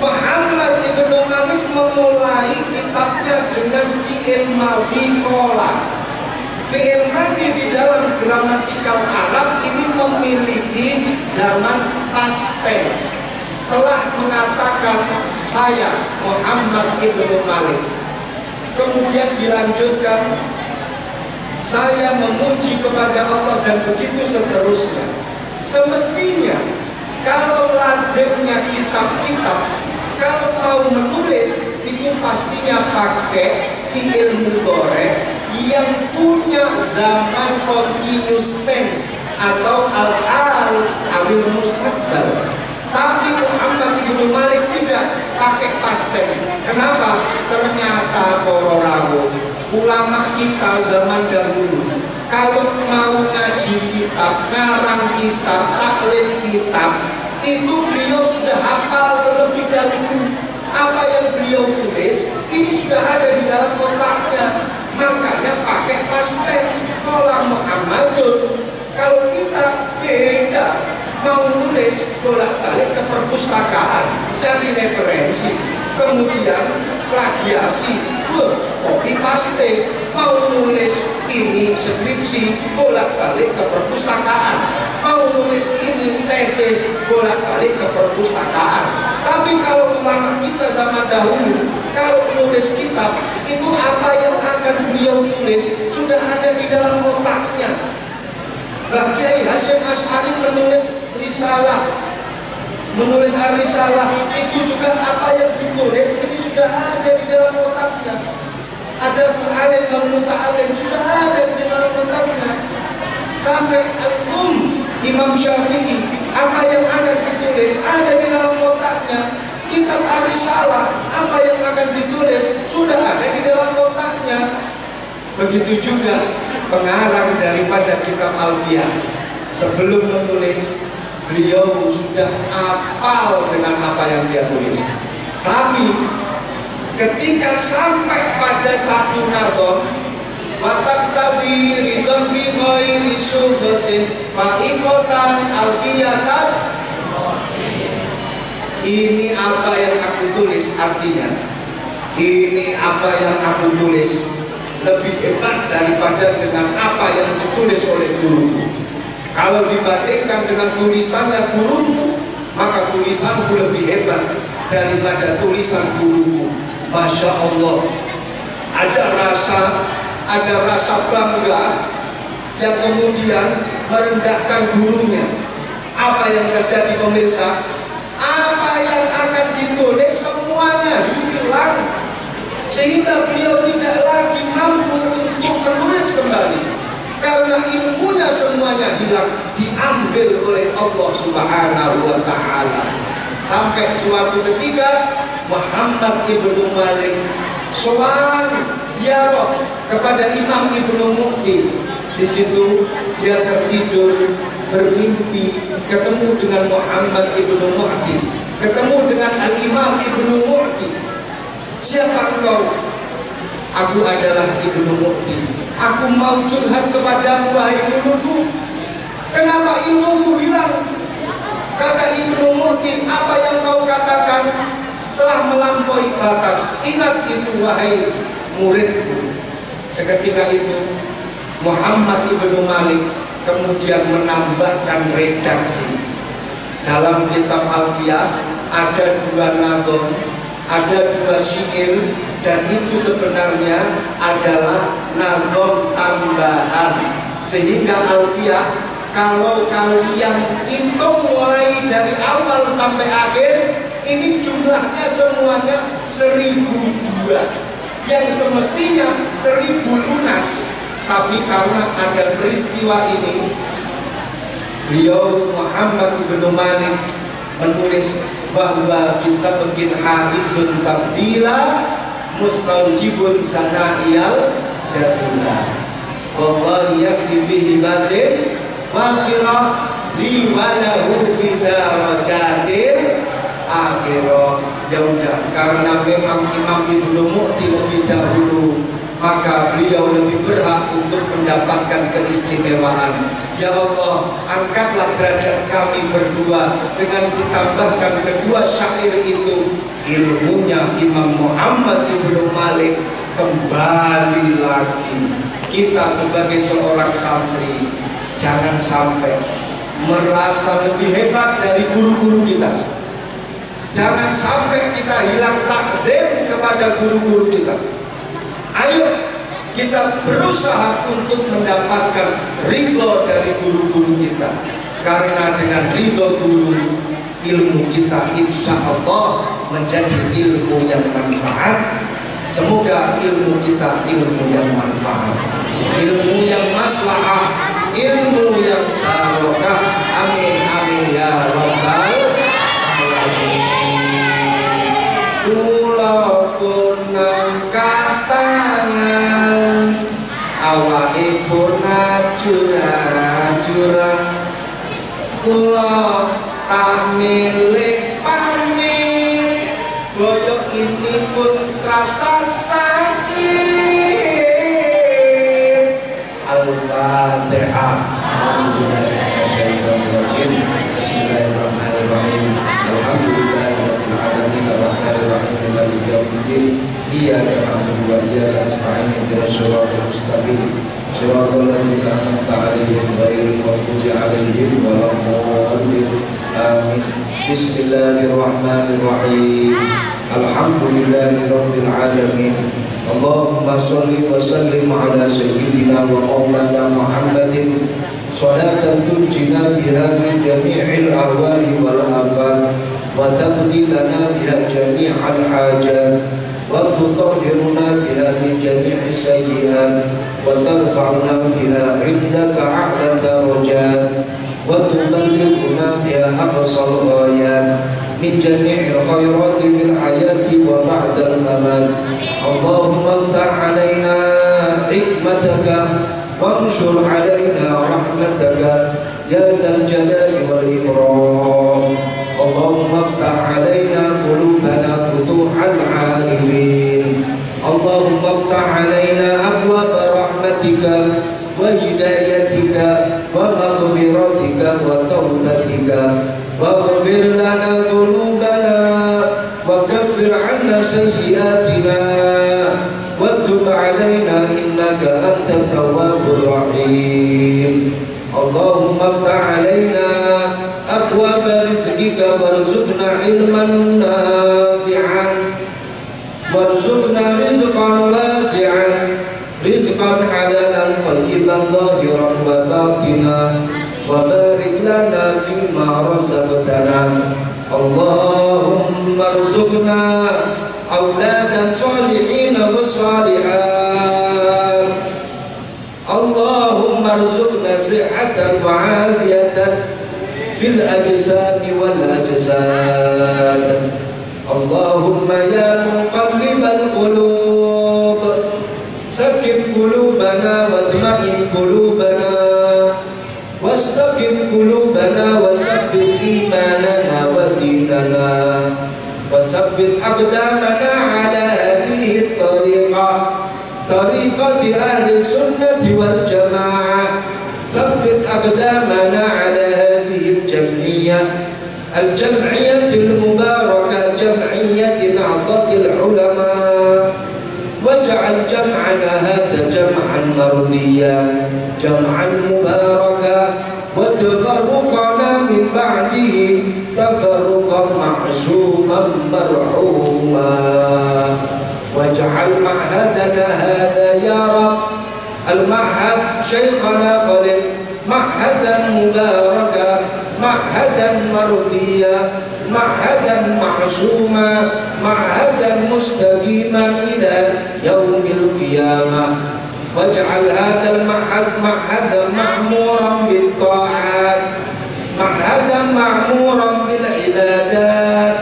Speaker 2: Muhammad Ibnu Malik memulai kitabnya dengan fi'il madhi qala. Fi'il madhi di dalam gramatikal Arab ini memiliki zaman past tense, telah mengatakan saya Muhammad Ibnu Malik. Kemudian dilanjutkan saya memuji kepada Allah dan begitu seterusnya. Semestinya kalau lazimnya kitab-kitab kalau mau menulis itu pastinya pakai fi'il mudhari yang punya zaman continuous tense atau al-hal awil mustaqbal. Tapi Muhammad Ibnu Malik tidak pakai past tense. Kenapa? Ternyata para rawuh ulama kita zaman dahulu kalau mau ngaji kitab, ngarang kitab, taklif kitab, itu beliau sudah hafal terlebih dahulu. Apa yang beliau tulis ini sudah ada di dalam otaknya. Makanya pakai past tense. Qala Muhammadun. Kalau kita beda, mau nulis bolak-balik ke perpustakaan cari referensi, kemudian plagiasi, copy paste. Mau nulis ini skripsi bolak-balik ke perpustakaan, mau nulis ini tesis bolak-balik ke perpustakaan. Tapi kalau ulama kita zaman dahulu kalau nulis kitab itu apa yang akan beliau tulis sudah ada di dalam otaknya. Mbah Kiai Hasyim Asy'ari menulis risalah, menulis risalah itu juga apa yang ditulis ini sudah ada di dalam otaknya. Ada alim dan muta'alim sudah ada di dalam otaknya. Sampai Imam Syafi'i apa yang akan ditulis ada di dalam otaknya. Kitab Ar-Risalah apa yang akan ditulis sudah ada di dalam otaknya. Begitu juga pengarang daripada kitab Alfiyah sebelum menulis beliau sudah hafal dengan apa yang dia tulis. Tapi ketika sampai pada satu nadom, wataqtadi ridon bi ghairi syuhratin fa'iqatan alfiyatan, ini apa yang aku tulis, artinya ini apa yang aku tulis lebih hebat daripada dengan apa yang ditulis oleh guruku. Kalau dibandingkan dengan tulisannya guruku, maka tulisanku lebih hebat daripada tulisan guruku. Masya Allah, ada rasa bangga yang kemudian merendahkan gurunya. Apa yang terjadi pemirsa? Apa yang akan ditulis semuanya hilang, sehingga beliau tidak lagi mampu untuk menulis kembali karena ilmunya semuanya hilang, diambil oleh Allah Subhanahu wa Ta'ala. Sampai suatu ketika Muhammad ibnu Malik sowan ziarah kepada Imam Ibnu Mu'ti. Di situ dia tertidur, bermimpi ketemu dengan Muhammad ibnu Mu'ti, ketemu dengan Al-Imam Ibnu Mu'ti. Siapa engkau? Aku adalah Ibnu Mu'ti. Aku mau curhat kepadamu, wahai guruku. Kenapa ilmumu hilang? Kata Ibnu Mu'ti, apa yang kau katakan telah melampaui batas. Ingat itu, wahai muridku. Seketika itu Muhammad ibnu Malik kemudian menambahkan redaksi. Dalam kitab Alfiyah ada 2 nadom, ada 2 syair, dan itu sebenarnya adalah nadom tambahan. Sehingga Alfiyah, kalau kalian hitung mulai dari awal sampai akhir, ini jumlahnya semuanya 1002, yang semestinya 1000 lunas. Tapi karena ada peristiwa ini, beliau Muhammad ibnu Malik menulis bahwa bisa bikin haizun tabdila mustaujibun sana'iyal jadila wallahi yakti bihi batin wafirah liwalahu fidarajatil akhirah. Ya udah, karena memang Imam Ibnu Mu'ti lebih dahulu, maka beliau lebih berhak untuk mendapatkan keistimewaan. Ya Allah, angkatlah derajat kami berdua dengan ditambahkan kedua syair itu. Ilmunya Imam Muhammad ibnu Malik kembali lagi. Kita sebagai seorang santri jangan sampai merasa lebih hebat dari guru-guru kita. Jangan sampai kita hilang takdim kepada guru-guru kita. Ayo kita berusaha untuk mendapatkan ridho dari guru-guru kita, karena dengan ridho guru, ilmu kita insya Allah menjadi ilmu yang manfaat. Semoga ilmu kita ilmu yang manfaat, ilmu yang maslahah, ilmu yang barokah. Amin amin ya rabbal alamin. Kula pun angkat tangan, awakipun ajur-ajuran, kula tak milik pamit, boyo ini pun terasa sakit. Al-Fatihah. Bismillahirrahmanirrahim. Alhamdulillahirabbil alamin arrahmanirrahim maliki yaumiddin. Iyyaka na'budu wa iyyaka nasta'in ihdinas siratal mustaqim siratal ladzina an'amta 'alaihim ghairil maghdubi 'alaihim waladdallin. Amin. Bismillahirrahmanirrahim. Alhamdulillahirabbil alamin. Allahumma sholli wa sallim ala sayyidina wa maulana Muhammadin salatan tunjina biha min jami'il ahwali wal afat wa tabdi lana biha jami'al hajat wa tutahhiruna biha min jami'is sayyi'at wa tarfa'una biha 'indaka a'la darajat wa tuballighuna biha aqsal ghayat min jami'il khairati fil hayati wa ba'dal mamat. Allahumma iftah 'alaina hikmataka وانشر علينا رحمتك يا ذا الجلال والإكرام. rahmatika wa hidayatika wa maghfiratika wa taubatika waghfir lana dhunubana wa kaffir 'anna sayyi'atina wa tub 'alaina innaka antat tawwabur rahim. Allahumma iftah 'alaina abwaab rizqika warzuqna 'ilman nafi'an warzuqna rizqan wasi'an rizqan halalan tayyiban zahiran wa batinan wa barik lana fima razaqtana. Allahumma arzuqna auladan salihin wa salihat. Allahumma arzuqna sihhatan wa afiyatan fil ajsami wal ajsad. Allahumma ya muqallibal qulub sakin qulubana wa tma'in qulubana wastaqim qulubana wa sabbit imanana wa dinana wa sabbit aqdamana ala hadhihi at-tariqah tariqati ahli sunnati wal jamaah. Sabbit aqdamana ala hadhihi al-jam'iyyah الجمعية المباركة جمعية نهضة العلماء واجعل جمعنا هذا جمعا مرضيا جمعا مباركا وتفرقنا من بعده تفرقا معصوما مرحوما. واجعل معهدنا هذا يا رب المعهد شيخنا خالد معهدا مباركا معهدا مرضيا معهدا معصوما معهدا مستقيما إلى يوم القيامة. واجعل هذا المعهد معهدا معمورا بالطاعات معهدا معمورا بالعبادات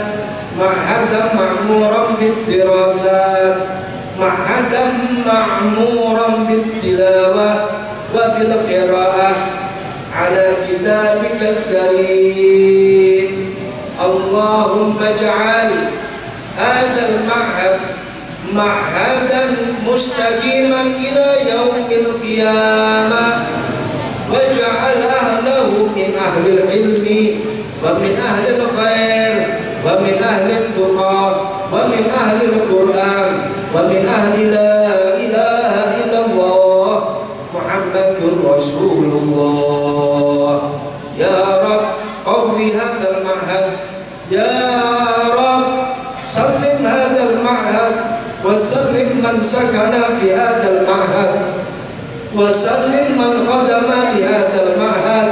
Speaker 2: معهدا معمورا بالدراسات معهدا معمورا بالتلاوة وبالقراءة على كتابك الكريم. اللهم اجعل هذا المعهد معهدا مستقيما إلى يوم القيامة واجعل أهله من أهل العلم ومن أهل الخير ومن أهل التقى ومن أهل القرآن ومن أهل لا إله إلا الله محمد رسول الله. يا رب قوي هذا المعهد يا رب سلم هذا المعهد وسلم من سكن في هذا المعهد وسلم من خدم لهذا المعهد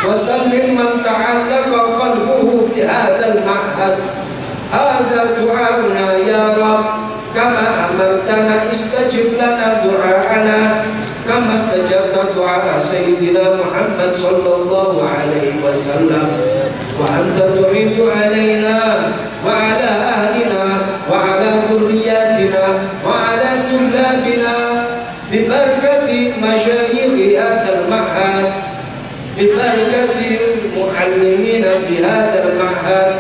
Speaker 2: وسلم من تعلق قلبه بهذا المعهد. هذا دعاؤنا يا رب كما أمرتنا استجب لنا دعاءنا كما استجبت دعاء سيدنا محمد صلى الله عليه وسلم. وأنت تعيد علينا وعلى أهلنا وعلى ذرياتنا وعلى طلابنا ببركة مشايخ هذا المعهد ببركة المعلمين في هذا المعهد.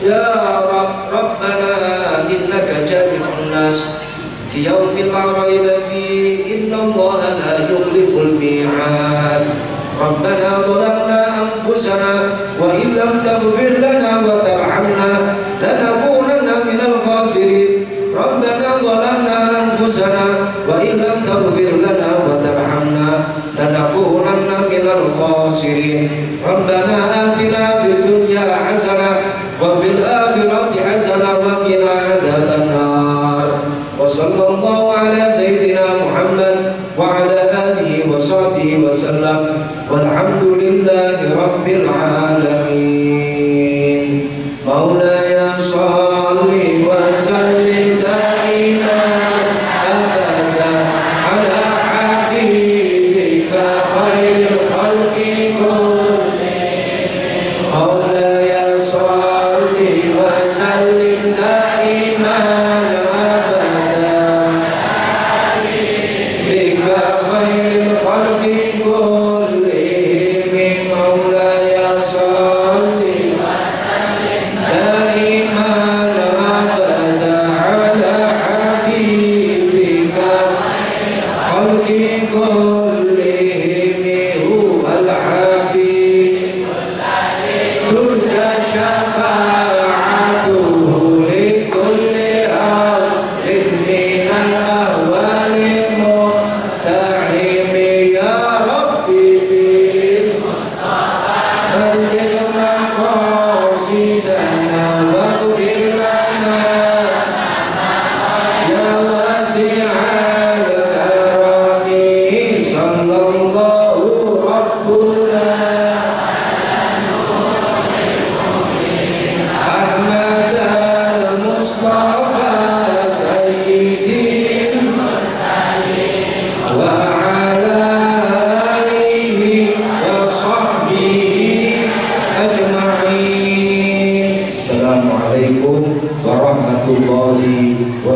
Speaker 2: يا رب ربنا إنك جامع الناس ليوم لا ريب فيه إن الله لا يخلف الميعاد. ربنا ظلمنا أنفسنا وإن لم تغفر لنا وترحمنا لنكونن من الخاسرين. ربنا ظلمنا أنفسنا وإن لم تغفر لنا وترحمنا لنكونن من الخاسرين. ربنا آتنا في الدنيا حسنة وفي الآخرة حسنة وقنا عذاب النار. وصلى الله على سيدنا محمد وعلى آله وصحبه وسلم والحمد لله رب العالمين. مولاي صل وسلم دائما أبدا على حبيبك خير الخلق كلهم. مولاي صل وسلم دائما خير الخلق كلهم. مولاي صل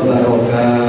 Speaker 1: barokah.